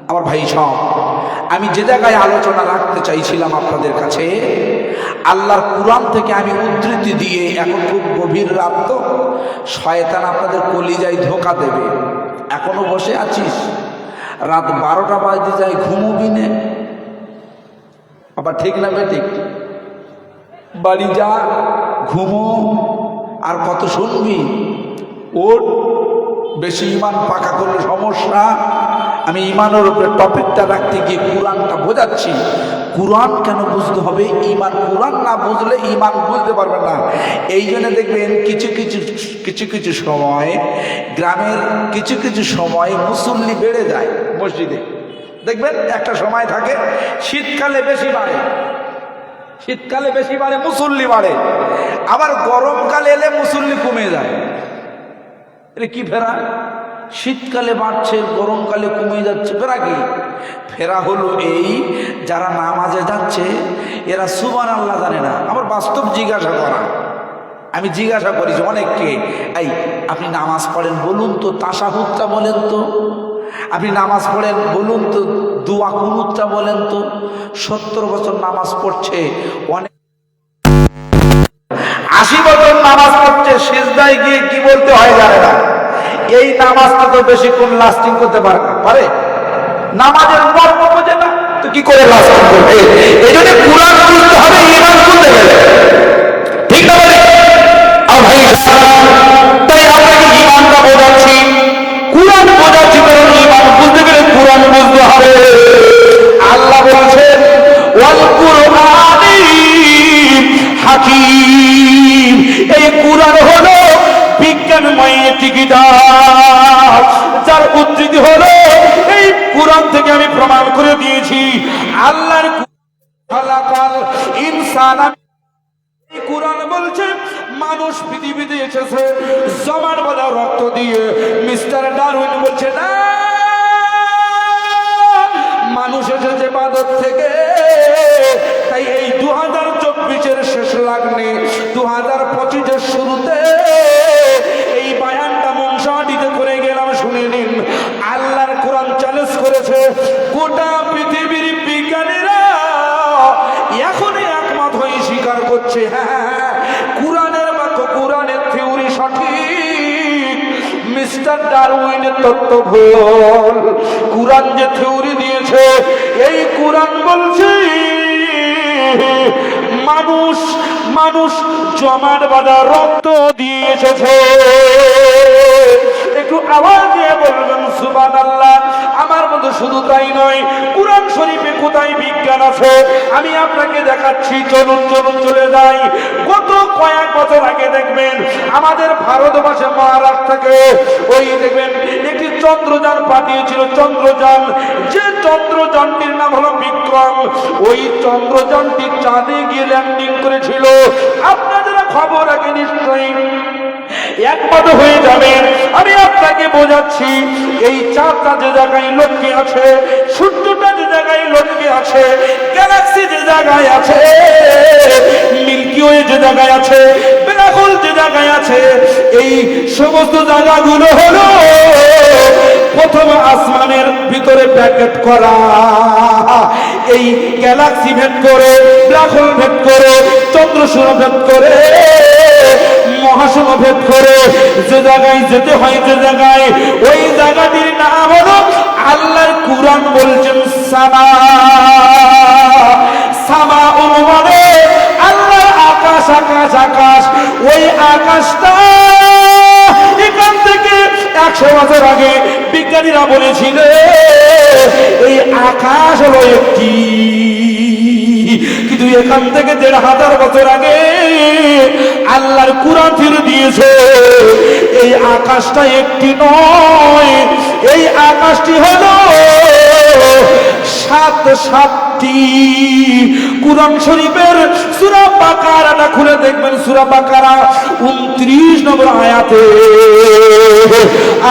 আমার ভাই? সব আমি যে জায়গায় আলোচনা রাখতে চাইছিলাম আপনাদের কাছে, আল্লাহর কুরআন থেকে আমি উদ্ধৃতি দিয়ে, এখন খুব গভীর রাত তো, শয়তান আপনাদের কলিজায় ধোঁকা দেবে। এখনো বসে আছিস, রাত 12টা বাজতে যায়, ঘুমোবি নে আবার, ঠিক না বেঠিক? বাড়ি যা, ঘুমো, আর কত শুনবি? ওর বেশি ইমান পাকা করলে সমস্যা। আমি ইমানের উপরে টপিকটা রাখতে গিয়ে কোরআনটা বোঝাচ্ছি। কোরআন কেন বুঝতে হবে? ইমান, কোরআন না বুঝলে ইমান বুঝতে পারবে না। এই জন্য দেখবেন কিছু কিছু সময় গ্রামের কিছু সময় মুসল্লি বেড়ে যায় মসজিদে, দেখবেন একটা সময় থাকে শীতকালে বেশি বাড়ে, শীতকালে বেশি বাড়ে, মুসল্লি বাড়ে, আবার গরমকালে এলে মুসল্লি কমে যায়। এটা কি ফেরা? শীতকালে বাড়ছে, গরমকালে কমে যাচ্ছে, ফেরা কি? ফেরা হলো এই, যারা নামাজে যাচ্ছে এরা সুবহানাল্লাহ জানে না। আমার বাস্তব জিজ্ঞাসা করা, আমি জিজ্ঞাসা করেছি অনেককে, এই আপনি নামাজ পড়েন বলুন তো, তাশাহুদটা বলেন তো, আপনি নামাজ পড়েন বলুন তো, দোয়া কুনুতটা বলেন তো। 70 বছর নামাজ পড়ছে, অনেক 80 বছর নামাজ পড়ছে, সিজদায় গিয়ে কি বলতে হয় জানে না। এই নামাজটা তো বেশিক্ষণ লাস্টিং করতে পারে? নামাজের মর্ম বোঝে না তো তো কি করে লাস্টিং করবে? এই জন্য কুরআন বুঝতে হবে ঈমান বুঝতে গেলে, ঠিক না বলে? আর ভাই তাই আপনাকে ঈমানটা বোঝাচ্ছি, কুরআন বোঝাচ্ছি, কারণ ঈমান বুঝতে গেলে কুরআন বুঝতে হবে। আল্লাহ বলছেন ওয়াল কুরআনি হাকীম, এই কুরআন হলো বিজ্ঞানময় একটি কিতাব, যার উদ্ধৃতি হলো এই কুরআন থেকে আমি প্রমাণ করে দিয়েছি। আল্লাহর খালাকাল ইনসানা, এই কুরআন বলছে মানুষ পৃথিবীতে এসেছে জমাট বাঁধা রক্ত দিয়ে। মিস্টার ডারউইন বলছে না, মানুষ এসেছে বাঁদর থেকে। তাই এই 2024-এর শেষ লাগনে 2025-এর শুরুতে এই বায়ানটা মনসাটিতে করে গেলাম, শুনে নিন। আল্লাহর কোরআন চ্যালেঞ্জ করেছে গোটা পৃথিবীর বিজ্ঞানীরা, এখনই একমত হয়ে স্বীকার করছে হ্যাঁ কোরআনের মতো কোরআনের থিওরি সঠিক, মিস্টার ডারউইনের তত্ত্ব ভুল। কোরআন যে থিওরি দিয়েছে, এই কোরআন বলছে মানুষ মানুষ জমাট বাঁধা রক্ত দিয়ে এসেছে। একটু আওয়াজ দিয়ে বলবেন সুবহানাল্লাহ। আমার মতো শুধু তাই নয়, কুরআন শরীফে কোথায় বিজ্ঞান আছে আমি আপনাকে দেখাচ্ছি। চলুন চলুন চলে যাই। গত কয়েক বছর আগে দেখবেন আমাদের ভারতবর্ষে মহারাষ্ট্র থেকে ওই দেখবেন একটি চন্দ্রযান পাঠিয়েছিল, চন্দ্রযান। যে চন্দ্রযানটির নাম হলো বিক্রম, ওই চন্দ্রযানটি চাঁদে গিয়ে ল্যান্ডিং করেছিল। আপনারা খবর আগে নিশ্চয়ই একমত হয়ে যাবেন। আমি আপনাকে বোঝাচ্ছি, এই চাঁদটা যে জায়গায় লটকে আছে, সূর্যটা যে জায়গায় লটকে আছে, গ্যালাক্সি যে জায়গায় আছে, মিল্কি ওয়ে যে জায়গায় আছে, ব্ল্যাক হোল যে জায়গায় আছে, এই সমস্ত জায়গাগুলো হলো প্রথম আসমানের ভিতরে প্যাকেট করা। এই গ্যালাক্সি ভেদ করে, ব্ল্যাক হোল ভেদ করে, চন্দ্রসূর্য ভেদ করে, মহাশূন্য ভেদ করে যে জায়গায় যেতে হয়, যে জায়গায়, ওই জায়গাটির নাম হলো আল্লাহর কুরআন বলছেন সামা। সামা মানে আল্লাহর আকাশ, আকাশ আকাশ। ওই আকাশটা এখান থেকে 100 বছর আগে বিজ্ঞানীরা বলেছিল এই আকাশ হলো একটি, কিন্তু এখান থেকে 1500 বছর আগে আল্লাহর কুরআন ফিরে দিয়েছে এই আকাশটা একটি নয়, এই আকাশটি হলো 7-7টি। কুরআন শরীফের সূরা বাকারাটা খুলে দেখবেন, সূরা বাকারা 29 নম্বর আয়াতে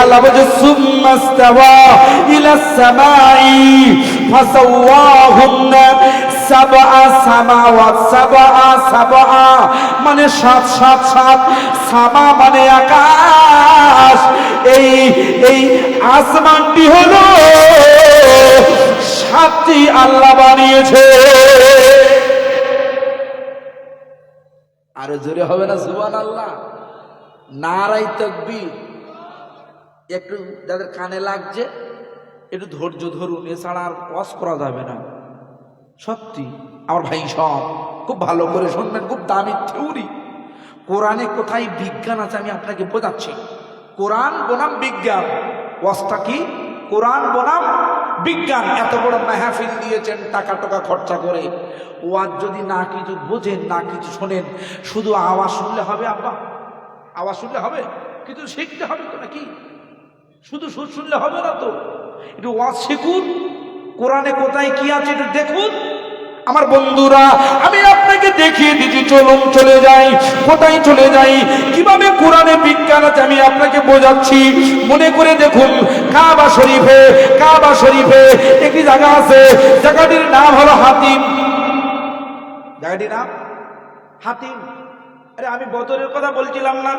আল্লাহ বলে সুম্মাস্তাওয়া ইলাস সামাই ফাসাওয়াহুন্না সাবআ সামাওয়াত। সাবআ সাবআ মানে 7 সামা মানে আকাশ। এই আসমানটি হলো 7টি আল্লাহ বানিয়েছে। আরো জোরে হবে না সুবহানাল্লাহ? নারায়ে তাকবীর। একটু যাদের কানে লাগছে একটু ধৈর্য ধরুন, এছাড়া আর ওয়াজ করা যাবে না। সত্যি আমার ভাই সব খুব ভালো করে শুনবেন, খুব দামি থিওরি। কোরআনে কোথায় বিজ্ঞান আছে আমি আপনাকে বোঝাচ্ছি। কোরআন বনাম বিজ্ঞান, ওয়াজটা কি? কোরআন বনাম বিজ্ঞান। এত বড় মাহফিল দিয়েছেন টাকা টাকা খরচা করে, ওয়াজ যদি না কিছু বোঝেন, না কিছু শোনেন, শুধু আওয়াজ শুনলে হবে? আব্বা আওয়াজ শুনলে হবে? কিন্তু শিখতে হবে তো নাকি? শুধু সুর শুনলে হবে না তো, একটু ওয়াজ শিখুন। কোরআনে কোথায় কি আছে একটু দেখুন। আমার বন্ধুরা, আমি আপনাকে দেখিয়ে দিচ্ছি, চলুন চলে যাই। কোথায় চলে যাই, কিভাবে কোরআনে বিজ্ঞান আছে আমি আপনাকে বোঝাচ্ছি। মনে করে দেখুন, কাবা শরীফে একটি জায়গা আছে, জায়গাটির নাম হলো হাতিম। জায়গাটির নাম হাতিম। আরে আমি বদরের কথা বলছিলাম না?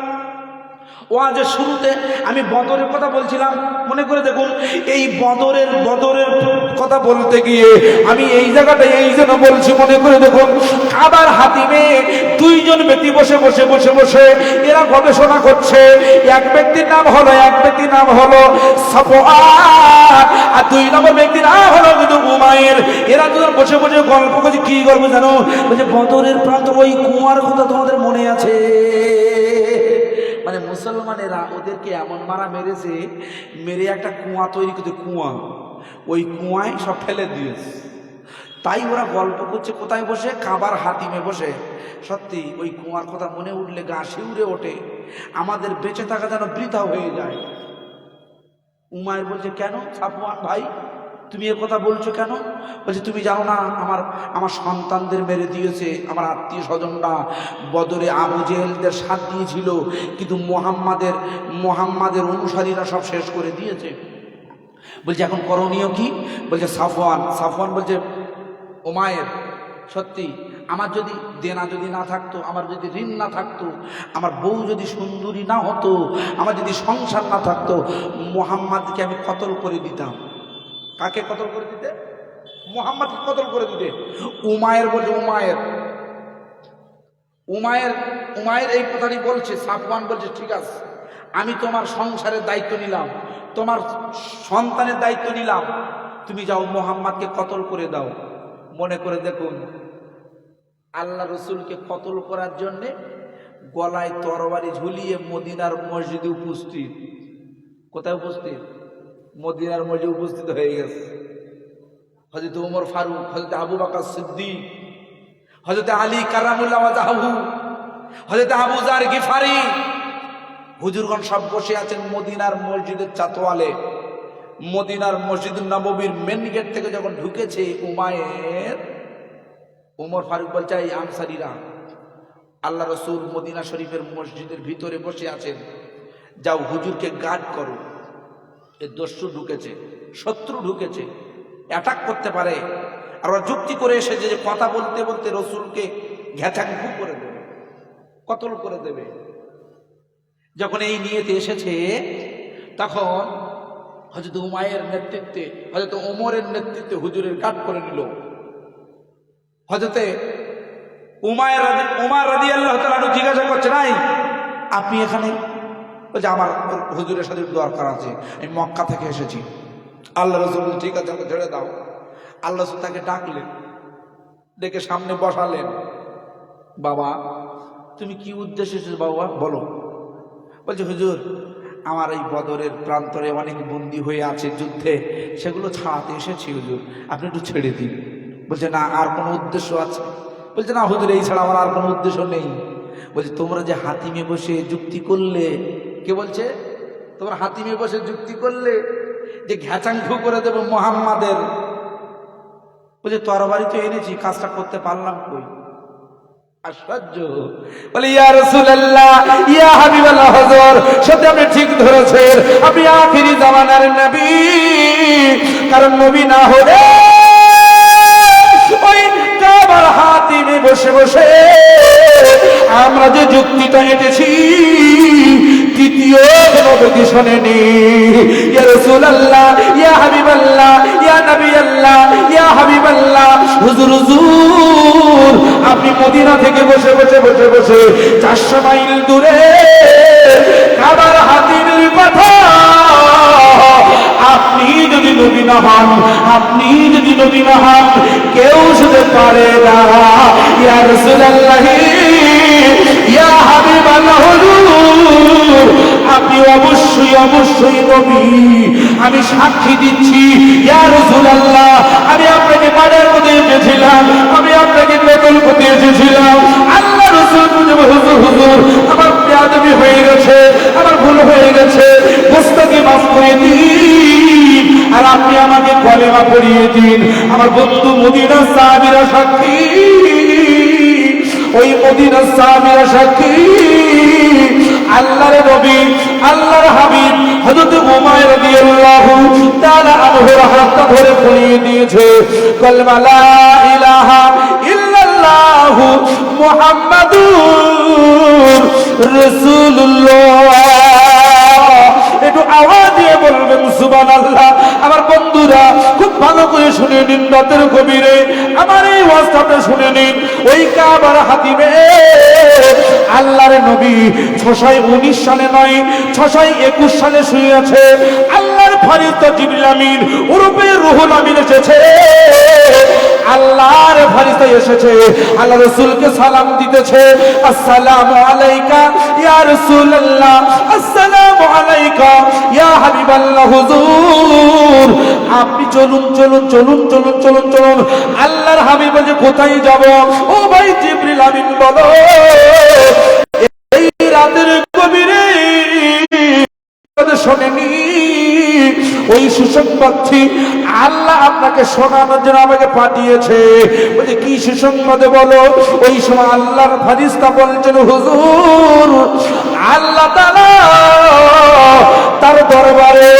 ওয়াজের শুরুতে আমি বদরের কথা বলছিলাম, মনে করে দেখুন এই বদরের কথা বলতে গিয়ে আমি এই জায়গাটা এই জন্য বলছি, মনে করে দেখুন কাবার হাতিমে দুইজন ব্যক্তি বসে বসে বসে বসে এরা গবেষণা করছে। এক ব্যক্তির নাম হলো সাফওয়ান, আর দুই নম্বর ব্যক্তির নাম হলো কিন্তু উমাইর। এরা দুজন বসে বসে গল্প করছে। কি গল্প জানো? বলছে বদরের প্রান্ত ওই কুয়ার কথা তোমাদের মনে আছে? মানে মুসলমানেরা ওদেরকে এমন মারা মেরেছে, মেরে একটা কুয়া তৈরি করতে, কুয়া, ওই কুয়ায় সব ফেলে দিয়েছে। তাই ওরা গল্প করছে কোথায় বসে? কাবার হাতিমে বসে। সত্যি ওই কুয়ার কথা মনে উঠলে গা শিউরে ওঠে, আমাদের বেঁচে থাকা যেন বৃথা হয়ে যায়। উমাইর বলছে, কেন সাফওয়ান ভাই তুমি এ কথা বলছো কেন? বলছে তুমি জানো না আমার সন্তানদের মেরে দিয়েছে আমার আত্মীয় স্বজনরা, বদরে আবু জেহেলদের সাথ দিয়েছিল, কিন্তু মোহাম্মাদের অনুসারীরা সব শেষ করে দিয়েছে। বলছে এখন করণীয় কি? বলছে সাফওয়ান বলছে, উমাইর সত্যি আমার যদি দেনা যদি না থাকতো, আমার যদি ঋণ না থাকতো, আমার বউ যদি সুন্দরী না হতো, আমার যদি সংসার না থাকতো, মোহাম্মদকে আমি কতল করে দিতাম। কাকে কতল করে দিতে? মোহাম্মদকে কতল করে দিতে। উমায়ের বলছে, উমায়ের এই কথাটি বলছে। সাফওয়ান বলছে ঠিক আছে, আমি তোমার সংসারের দায়িত্ব নিলাম, তোমার সন্তানের দায়িত্ব নিলাম, তুমি যাও মোহাম্মদকে কতল করে দাও। মনে করে দেখুন আল্লাহ রসুলকে কতল করার জন্যে গলায় তরবারি ঝুলিয়ে মদিনার মসজিদে উপস্থিত। কোথায় উপস্থিত? মদিনার মসজিদে উপস্থিত হয়ে গেছে হযরত ওমর ফারুক, হযরত আবু বকর সিদ্দিক, হযরত আলী কারামুল্লাহ ওয়াজহু, হযরত আবু যার গিফারি, হুজুরগণ সব বসে আছেন মদিনার মসজিদের চাতওয়ালে। মদিনার মসজিদ নববীর মেন গেট থেকে যখন ঢুকেছে ওমর ফারুক বলছে, এই আনসারীরা, আল্লাহ রসুল মদিনা শরীফের মসজিদের ভিতরে বসে আছেন, যাও হুজুরকে গার্ড করো। এই দস্যু ঢুকেছে, শত্রু ঢুকেছে, অ্যাটাক করতে পারে। আর ওরা যুক্তি করে এসেছে যে কথা বলতে বলতে রসুলকে ঘ্যাচাঙ্কু করে দেবে, কতল করে দেবে। যখন এই নিয়েতে এসেছে তখন হযরত উমাইরের নেতৃত্বে, হযরত ওমরের নেতৃত্বে হুজুরের গার্ড করে নিল। হযরতে উমার রাদিয়াল্লাহু তাআলা জিজ্ঞাসা করছে, নাই আপনি এখানে? বলছে আমার হুজুরের সাথে দরকার আছে, আমি মক্কা থেকে এসেছি। আল্লাহ রাসূল ঠিক আছে আমাকে ছেড়ে দাও। আল্লাহ রাসূল তাকে ডাকলেন, ডেকে সামনে বসালেন। বাবা তুমি কি উদ্দেশ্যে এসেছো বাবা বলো। বলছে হুজুর আমার এই বদরের প্রান্তরে অনেক বন্দী হয়ে আছে যুদ্ধে, সেগুলো ছাড়াতে এসেছি হুজুর, আপনি একটু ছেড়ে দিন। বলছে না আর কোনো উদ্দেশ্য আছে? বলছে না হুজুর এই ছাড়া আমার আর কোনো উদ্দেশ্য নেই। বলছে তোমরা যে হাতিমে বসে যুক্তি করলে, কে বলছে? তোমরা হাতিমে বসে যুক্তি করলে যে ঘ্যাচাঙ্কু করে দেবো মোহাম্মদের। বলছে তরবারি তো এনেছি, কাজটা করতে পারলাম কই? আশ্চর্য। বলে ইয়া রাসূলুল্লাহ, ইয়া হাবিবাল্লাহ, হুজুর সত্যি আপনি ঠিক ধরেছেন, আপনি আখিরি জামানার নবী। কারণ নবী না হলে ওই কাবার হাতিমে বসে বসে আমরা যে যুক্তিটা এঁটেছি তৃতীয় কোনো ব্যক্তি শোনেনি। ইয়া রাসূলুল্লাহ, ইয়া হাবিবাল্লাহ, ইয়া নবিয়াল্লাহ, ইয়া হাবিবাল্লাহ, হুজুর আপনি মদিনা থেকে বসে বসে বসে বসে 400 মাইল দূরে কাবার হাতিমের কথা আপনি যদি নবী না হন, আপনি যদি নবী না হন কেউ শুনতে পারে না। ইয়া রাসূলুল্লাহ, ইয়া হাবিবাল্লাহ, আপনি অবশ্যই অবশ্যই নবী, আমি সাক্ষী দিচ্ছি। ইয়া রাসূলুল্লাহ, আমি আপনাকে মারার পথে এসেছিলাম, আমি আপনাকে কতল করতে এসেছিলাম। আল্লাহ রাসূল হুজুর আমার বেয়াদবি হয়ে গেছে, আমার ভুল হয়ে গেছে, গোস্তাকে মাফ করে দিন, আর আপনি আমাকে কলেমা পড়িয়ে দিন। আমার বন্ধু মদিনার সাহাবীরা সাক্ষী, ওই মদিনার সাহাবীরা সাক্ষী, আল্লাহর নবী আল্লাহর হাবিব হযরত উমার রাদিয়াল্লাহু তাআলা আনহুর হাতটা ধরে পড়িয়ে দিয়েছে কলমা লা ইলাহা ইল্লাল্লাহু মুহাম্মাদুর রাসূলুল্লাহ। একটু আওয়াজ দিয়ে বলবেন সুবহানাল্লাহ। আমার বন্ধুরা খুব ভালো করে শুনে নিন, রাতের গভীরে আমার এই ওয়াজটা শুনে নিন। ওই কাবার হাতিমে আল্লাহর নবী 619 সালে নয় 621 সালে শুয়ে আছে। আল্লাহর ফেরেশতা জিবরিল আমিন ওরূপে রুহুল আমিন এসেছে। আল্লাহর ফেরেশতা এসেছে, আল্লাহ রাসূলকে সালাম দিতেছে, আসসালামু আলাইকা ইয়া রাসূলুল্লাহ, আসসালামু আলাইকা ইয়া হাবিবাল্লাহ হুজুর। আপনি চলুন চলুন চলুন চলুন চলুন চলুন। আল্লাহর হাবিব বলে কোথায় যাব? ও ভাই জিবরিল আমিন বলো, এই রাতের গভীরে শোনেনি ওই সুসংবাদটি আল্লাহ আপনাকে শোনানোর জন্য আমাকে পাঠিয়েছে। বলে কি সুসংবাদ বলো? ওই সময় আল্লাহর ফেরেশতা বলছেন, হুজুর আল্লাহ তাআলা তার দরবারে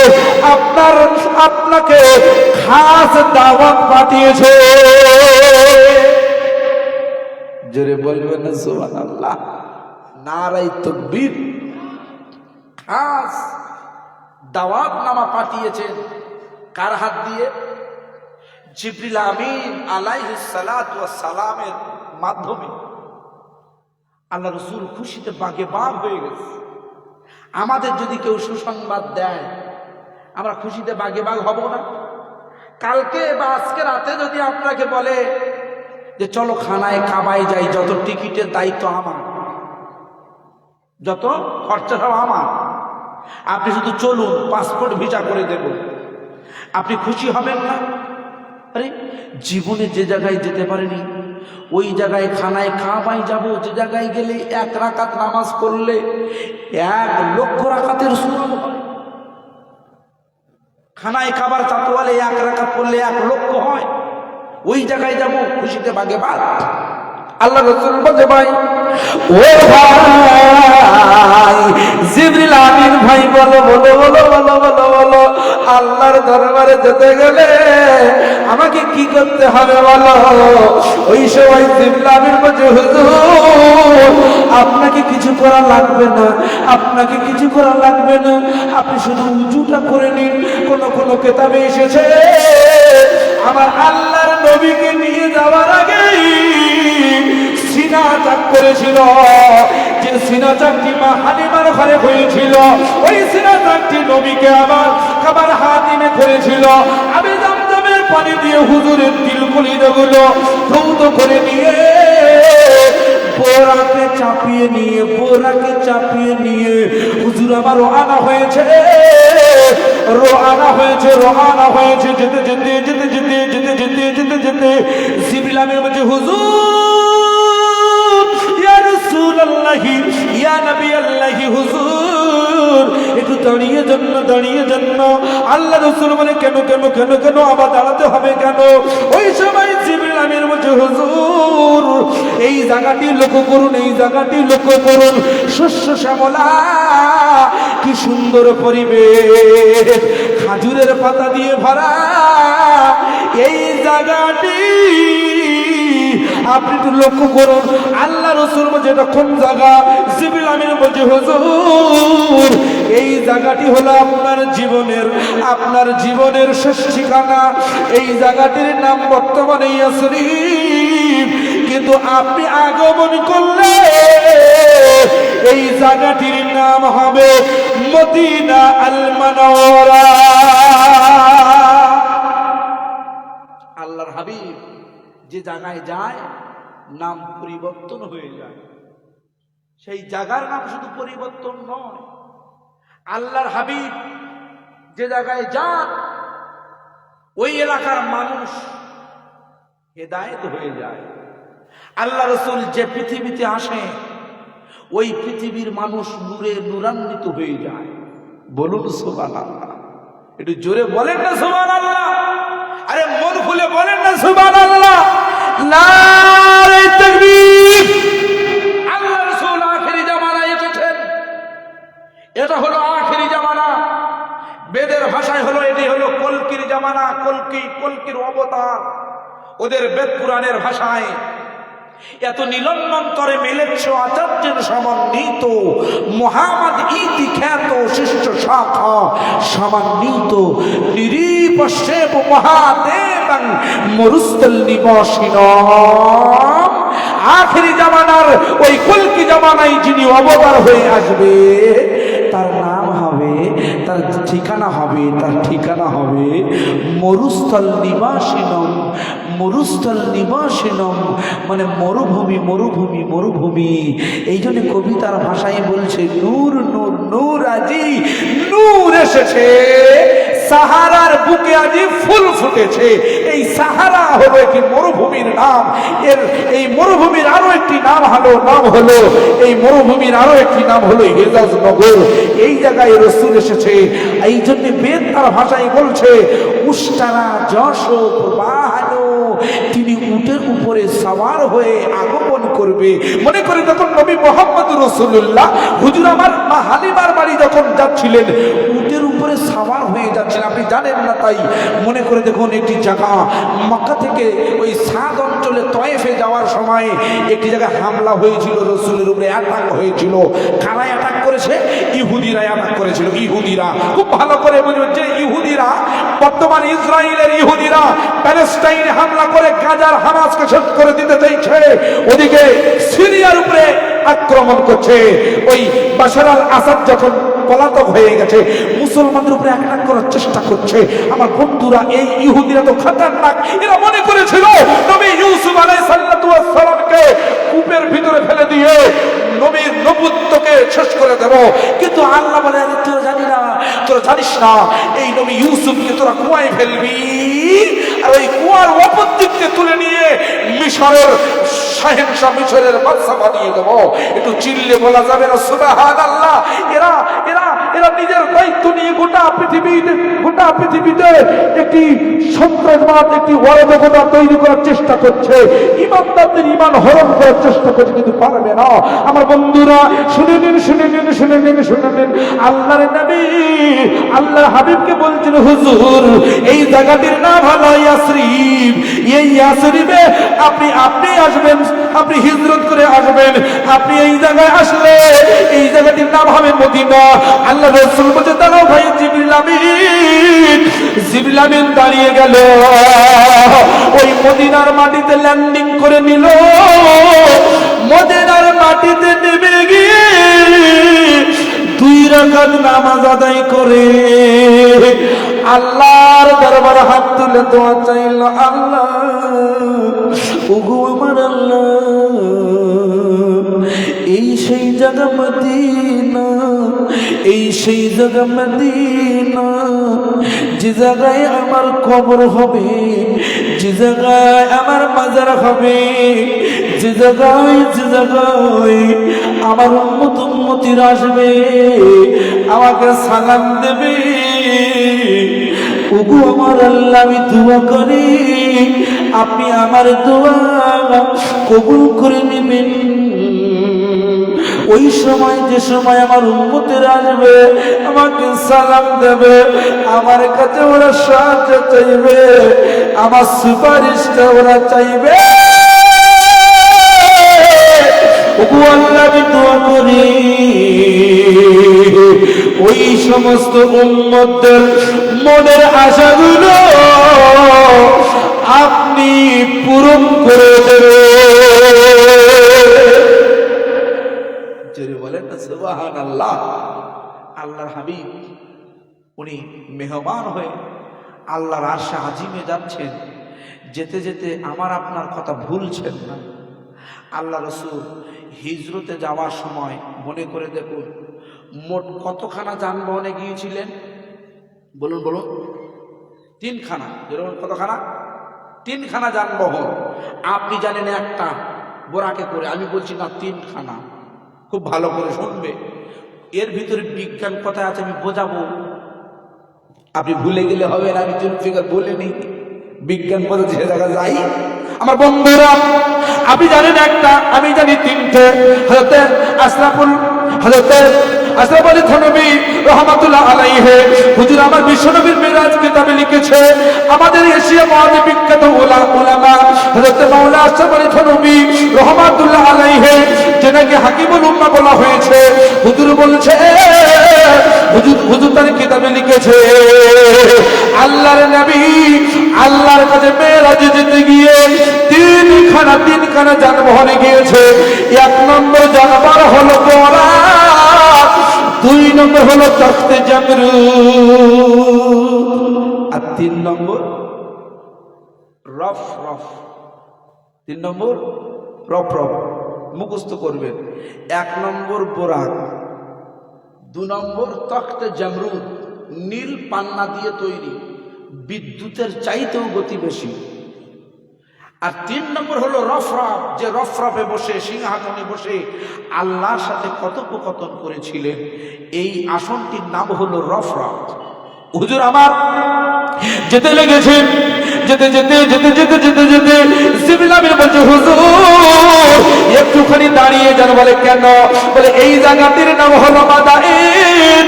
আপনাকে খাস দাওয়াত পাঠিয়েছে। জোরে বলবেন না সুবহানাল্লাহ, নারায়ে তাকবীর। খাস দাওয়াত নামা পাঠিয়েছেন কার হাত দিয়ে? জিবরিল আমিন আলাইহিস সালাতু ওয়াস সালামের মাধ্যমে। আল্লাহ রাসূল খুশিতে বাগে বাগ হয়ে গেছে। আমাদের যদি কেউ সুসংবাদ দেয় আমরা খুশিতে বাগে বাগ হব না? কালকে বা আজকে রাতে যদি আপনাকে বলে যে চলো খানায় কাবায় যাই, যত টিকিটের দায়িত্ব আমার, যত খরচা সব আমার, আপনি শুধু চলুন, পাসপোর্ট ভিসা করে দেব, আপনি খুশি হবেন না? আরে জীবনে যে জায়গায় যেতে পারেনি ওই জায়গায় খানায় কাবায় যাব, যে জায়গায় গেলে 1 রাকাত নামাজ পড়লে 1 লক্ষ রাকাতের সওয়াব হয়। খানায় কাবার চাতওয়ালে 1 রাকাত পড়লে 1 লক্ষ হয়। ওই জায়গায় যাব, খুশিতে বাগে বাগ। আল্লাহ রাসূল বলে, ভাই ও ভাই জিবরিল আমিন ভাই বলো বলো বলো বলো বলো বলো, আল্লাহর দরবারে যেতে গেলে আমাকে কি করতে হবে বলো? ওই সময় জিবরিল আমিন বলে, হুজুর আপনাকে কিছু করা লাগবে না, আপনাকে কিছু করা লাগবে না, আপনি শুধু উজুটা করে নিন। কোন কোন কিতাবে এসেছে আমার আল্লাহর নবীকে নিয়ে যাওয়ার আগেই সিনা চাক করেছিল। যে সিনা চাকটি মা হালিমার ঘরে হয়েছিল, ওই সিনা চাকটি নবীকে আবার কাবার হাতিমে করেছিল। আমি জমজমের পানি দিয়ে হুজুরের তিল কলিজাগুলো ধৌত করে নিয়ে বোরাকে চাপিয়ে নিয়ে হুজুর আমার রওনা হয়েছে। যেতে জিবরিল আমিন বলছে, হুজুর ইয়া রাসূলুল্লাহ ইয়া নবী আল্লাহ, হুজুর একটু দাঁড়িয়ে জন্য। আল্লাহ রাসূল বলে, কেন কেন কেন কেন আবার দাঁড়াতে হবে কেন? ওই সময় জিবরিল আমিন বলছে, হুজুর এই জায়গাটি লক্ষ্য করুন, এই জায়গাটি লক্ষ্য করুন, শস্য শ্যামলা, কি সুন্দর পরিবেশ, খাজুরের পাতা দিয়ে ভরা এই জায়গাটি আপনি একটু লক্ষ্য করুন। আল্লাহ রাসূল বলছে, এটা কোন জায়গা? জিবরিল আমিন বলছে, হুজুর এই জায়গাটি হলো আপনার জীবনের শেষ ঠিকানা। এই জায়গাটির নাম বর্তমানে ইয়াসরিব, কিন্তু আপনি আগমন করলে এই জায়গাটির নাম হবে মদিনা আল মুনাওয়ারা। আল্লাহর হাবিব যে জায়গায় যায় নাম পরিবর্তন হয়ে যায়। সেই জায়গার নাম শুধু পরিবর্তন নয়, আল্লাহর হাবিব যে জায়গায় যান ওই এলাকার মানুষ হেদায়েত হয়ে যায়। আল্লাহ রাসূল যে পৃথিবীতে আসে ওই পৃথিবীর মানুষ নূরে নূরান্বিত হয়ে যায়। বলুন সুবহানাল্লাহ, একটু জোরে বলেন না সুবহানাল্লাহ, আরে মন খুলে বলেন না সুবহানাল্লাহ, নারে তাকবীর। আল্লাহ রাসূল আখেরি জামানায় এসেছেন, এটা হলো আখেরি জামানা। বেদের ভাষায় হলো এটি হলো কলকির জামানা। কলকির অবতার। ওদের বেদ পুরাণের ভাষায় এত নীলন্নন্তরে মেলেচ্ছ আচার্যের সমন্বিত মোহাম্মদ ইতি খ্যাত শিষ্য শাখা সমন্বিত নিরীপশেব মহাদেবং মরুস্থল নিবাসিন। আখেরি জামানার ওই কলকি জামানায় যিনি অবতার হয়ে আসবে তার নাম হবে, তার ঠিকানা হবে, তার ঠিকানা হবে মরুস্থল নিবাসিনম। মরুস্থল নিবাসিনম মানে মরুভূমি, মরুভূমি, মরুভূমি। এই জন্য কবিতার ভাষায় বলছে নূর নূর নূর, আজি নূর এসেছে, সাহারার বুকে আজি ফুল ফুটেছে। এই সাহারা হলো একটি মরুভূমির নাম। এই মরুভূমির আরো একটি নাম হলো এই মরুভূমির আরো একটি নাম হলো হেজাজ নগর। এই জায়গায় রাসূল এসেছে। এই জন্য বেদ তার ভাষায় বলছে উষ্টারা যশ প্রবাহানো, তিনি উটের উপরে সওয়ার হয়ে আগমন করবে। মনে করে যখন নবী মুহাম্মদ রাসূলুল্লাহ হুজুর আমার মা হালিমার বাড়ি যখন যাচ্ছিলেন উটের উপরে সওয়ার হয়ে যাচ্ছেন, আপনি জানেন না তাই মনে করে দেখুন একটি জায়গা মক্কা থেকে ওই সাদ অঞ্চলে তয়েফে যাওয়ার সময় একটি জায়গায় হামলা হয়েছিল, রাসূলের উপরে অ্যাটাক হয়েছিল। কারা অ্যাটাক করেছে? ইহুদিরা অ্যাটাক করেছিল। ইহুদিরা খুব ভালো করে বুঝবেন যে ইহুদিরা বর্তমান ইসরায়েলের ইহুদিরা প্যালেস্টাইনে হামলা করে গাজার হামাসকে শেষ করে দিতে চাইছে, ওদিকে সিরিয়ার উপরে আক্রমণ করছে। ওই বাশার আল আসাদ যখন পলাতক হয়ে গেছে মুসলমানদের উপরে আক্রমণ করার চেষ্টা করছে। আমার বন্ধুরা এই ইহুদিরা তো খতরনাক, এরা মনে করেছিল নবী ইউসুফ আলাইহিস সালামকে কূপের ভিতরে ফেলে দিয়ে নবীর নবুত্বকে শেষ করে দেব, কিন্তু আল্লাহ বলে তোরা জানিস না এই নবী ইউসুফকে তোরা কুয়ায় ফেলবি, আর ওই কুয়ার অপর দিককে তুলে নিয়ে মিশরের শাহেনশাহ মিশরের বাদশা বানিয়ে দেব। একটু চিল্লে বলা যাবে না সুবহানাল্লাহ। এরা এরা এরা নিজের দায়িত্ব নিয়ে গোটা পৃথিবীতে একটি সন্ত্রাসবাদ, একটি অরাজকতা তৈরি করার চেষ্টা করছে, ইমানদারদের ইমান হরণ করার চেষ্টা করছে, কিন্তু পারবে না। আমার বন্ধুরা শুনে নিন আল্লাহর নবী আল্লাহর হাবিবকে বলছেন হুজুর এই জায়গাটির নাম হলো ইয়াসরিব। এই ইয়াসরিবে আপনি আসবেন, আপনি হিজরত করে আসবেন। আপনি এই জায়গায় আসলে এই জায়গাটির নাম হবে মদিনা। আল্লাহ রাসূল বলতে দাঁড়াও ভাই, জিবরিল আমিন দাঁড়িয়ে গেল, ওই মদিনার মাটিতে ল্যান্ডিং করে নিল। মদিনার মাটিতে নেমে গিয়ে 2 রাকাত নামাজ আদায় করে আল্লাহর দরবারে হাত তুলে দোয়া চাইল, আল্লাহ ওগো আমার আল্লাহ, এই সেই জায়গা মদিনা, এই সেই জায়গা মদিনা যে জায়গায় আমার কবর হবে, যে জায়গায় আমার মাজার হবে, যে জায়গায় আমার উম্মতিরা আসবে, আমাকে সালাম দেবে। ওগো আমার আল্লাহ, আমি দোয়া করি আপনি আমার দোয়া কবুল করে নেবেন। ওই সময় যে সময় আমার উম্মতেরা আসবে, আমাকে সালাম দেবে, আমার কাছে ওরা সাহায্য চাইবে, আমার সুপারিশটা ওরা চাইবে। ওগো আল্লাহ, আমি দোয়া করি ওই সমস্ত উম্মতদের মনের আশাগুলো আপনি পূরণ করে দেবেন। বলেন না সুবহানাল্লাহ। আল্লাহর হাবিব উনি মেহমান হয়ে আল্লাহর আরশে আজিমে যাচ্ছেন, যেতে যেতে আমার আপনার কথা ভুলছেন না। আল্লাহ রাসূল হিজরতে যাওয়ার সময় মনে করে দেখুন মোট কতখানা যানবাহনে গিয়েছিলেন? বলুন 3খানা। যেরকম কতখানা? 3খানা যানবাহন। আপনি জানেন একটা বোরাকে করে, আমি বলছি না 3খানা। খুব ভালো করে শুনবে, এর ভিতরে বিজ্ঞান কথা আছে, আমি বোঝাবো, আপনি ভুলে গেলে হবে না। আমি ফিগার বলিনি, বিজ্ঞান কথা যে জায়গা যাই। আমার বন্ধুরা আপনি জানেন একটা, আমি জানি 3টে। হযরতে আশরাফ আলী থানভী রাহমাতুল্লাহ আলাইহি হুজুর আমার বিশ্বনবীর মিরাজ কিতাবে লিখেছে, আমাদের এশিয়া মহাদেশে বিখ্যাত উলামা হযরত মাওলানা আশরাফ আলী থানভী রাহমাতুল্লাহ আলাইহি, যেনাকে হাকিমুল উম্মাহ বলা হয়েছে, হুজুর বলছে, হুজুর তার কিতাবে লিখেছে, আল্লাহর নবী আল্লাহর কাছে মেরাজে যেতে গিয়ে তিনখানা যানবাহনে গিয়েছে। এক নম্বর যানবাহন হলো বুরাক, দুই নম্বর হলো তখতে জামরুদ, আর তিন নম্বর রফ। তিন নম্বর রফ মুখস্থ করবেন। এক নম্বর বুরাক, দু নম্বর তখতে জামরুদ, নীল পান্না দিয়ে তৈরি, বিদ্যুতের চাইতেও গতি বেশি। আর তিন নম্বর হলো রফরফ, যে রফরফে বসে সিংহাসনে বসে আল্লাহর সাথে কথোপকথন করেছিলেন, এই আসনটির নাম হলো রফরফ। হুজুর আমার যেতে লেগেছেন, যেতে জিবরিল আমিন বলছে, হুজুর একটুখানি দাঁড়িয়ে যান। বলে কেন? বলে এই জায়গাটির নাম হলো মাদাইন,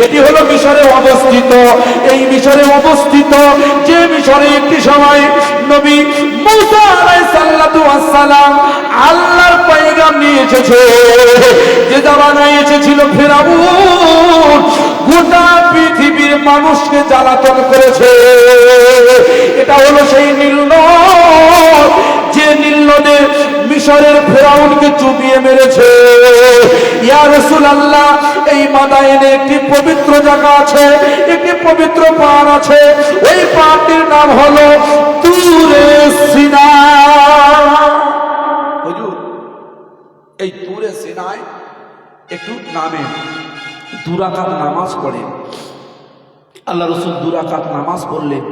এটি হলো মিশরে অবস্থিত। এই মিশরে অবস্থিত, যে মিশরে একটি সময় নবী মুসা আলাইহিস সালাতু ওয়াস সালাম আল্লাহর পয়গাম নিয়ে এসেছে, যে জামানায় এসেছিল ফিরাউন গোটা পৃথিবীর মানুষকে জ্বালাতন করেছে। এটা হলো সেই নীল নদ, যে নীল নদে মিশরের ফেরাউনকে চুবিয়ে মেরেছে। ইয়া রাসূলুল্লাহ, এই মাদায়েনে একটি পবিত্র জায়গা আছে, একটি পবিত্র পাহাড় আছে, ওই পাহাড়টির নাম হলো তুরে সিনা। হুজুর এই তুরে সিনায় একটু নামে দুরাকাত নামাজ পড়ে। আল্লাহ রাসূল দুরাকাত নামাজ পড়লেন,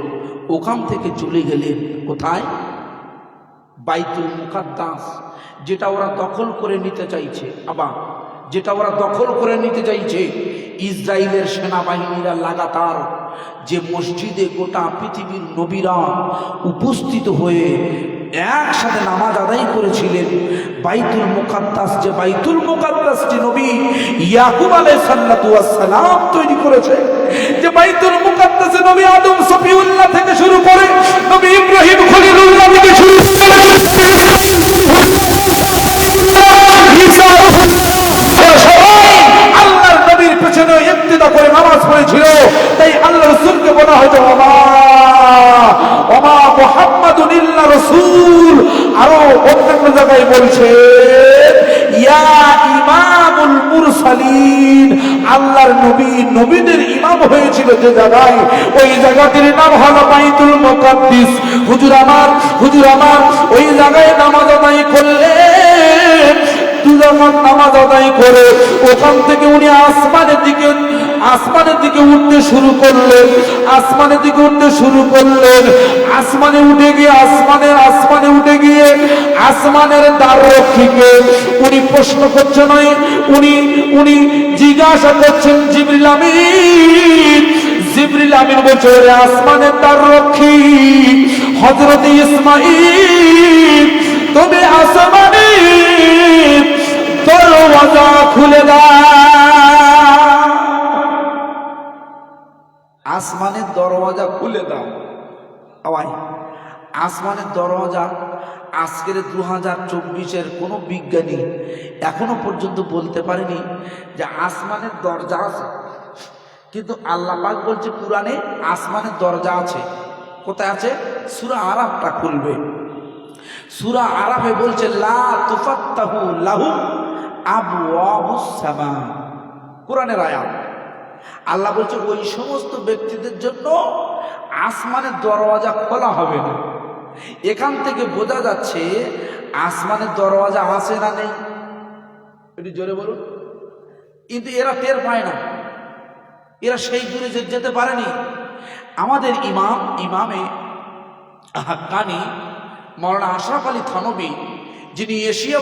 ওখান থেকে চলে গেলেন কোথায়? বাইতুল মুকাদ্দাস, যেটা ওরা দখল করে নিতে চাইছে। আবার যেটা ওরা দখল করে নিতে চাইছে, ইসরায়েলের সেনাবাহিনীরা লাগাতার যে মসজিদে গোটা পৃথিবীর নবীরা উপস্থিত হয়ে একসাথে নামাজ আদায় করেছিলেন, বাইতুল মুকাদ্দাস, যে বাইতুল মুকাদ্দাস যে নবী ইয়াকুব আলাইহিস সালাতু ওয়াস সালাম তৈরি করেছে, যে বাইতুল মুকাদ্দাসে নবী আদম সফিউল্লাহ থেকে শুরু করে নবী ইব্রাহিম খলিলুল্লাহ থেকে শুরু করে আল্লাহর নবীর পেছনে ইক্তিদা করে নামাজ পড়েছিল। তাই আল্লাহ রাসূলকে বলা হয়তো ওমা মুহাম্মাদুন ইল্লা রাসূল। আরো অন্যান্য জায়গায় বলছে ইয়া ইমামুল মুরসালিন, আল্লাহর নবী নবীদের ইমাম হয়েছিল যে জায়গায়, ওই জায়গাটির নাম হলো বাইতুল মুকাদ্দাস। হুজুর আমার ওই জায়গায় নামাজ আদায় করলেন। দুরাকাত নামাজ আদায় করে ওখান থেকে উনি আসমানের দিকে উঠতে শুরু করলেন। আসমানে উঠে গিয়ে আসমানের দ্বাররক্ষীকে উনি প্রশ্ন করছেন, উনি জিজ্ঞাসা করছেন জিবরিল আমিন বলছে, আসমানের দ্বাররক্ষী হযরত ইসমাঈল, তুমি আসমানের দরওয়াজা খুলে দাও, আসমানের দরওয়াজা খুলে দাও। আসমানের দরওয়াজা আজকের 2024-এর কোনো বিজ্ঞানী এখনো পর্যন্ত বলতে পারেনি যে আসমানের দরজা আছে। কিন্তু আল্লাহ পাক বলছে কুরআনে আসমানের দরজা আছে। কোথায় আছে? সূরা আরাফটা খুলবে, সূরা আরাফে বলছে লা তুফাত্তাহু লাহুম আবওয়াবুস সামা, কোরআনের আয়াত। আল্লাহ বলছে ওই সমস্ত ব্যক্তিদের জন্য আসমানের দরওয়াজা খোলা হবে না। এখান থেকে বোঝা যাচ্ছে আসমানের দরওয়াজা আছে না নেই, একটু জোরে বলুন। কিন্তু এরা টের পায় না, এরা সেই দূরে যেতে পারেনি। আমাদের ইমামে হাক্কানি মাওলানা আশরাফ আলী থানভী, যিনি এশিয়া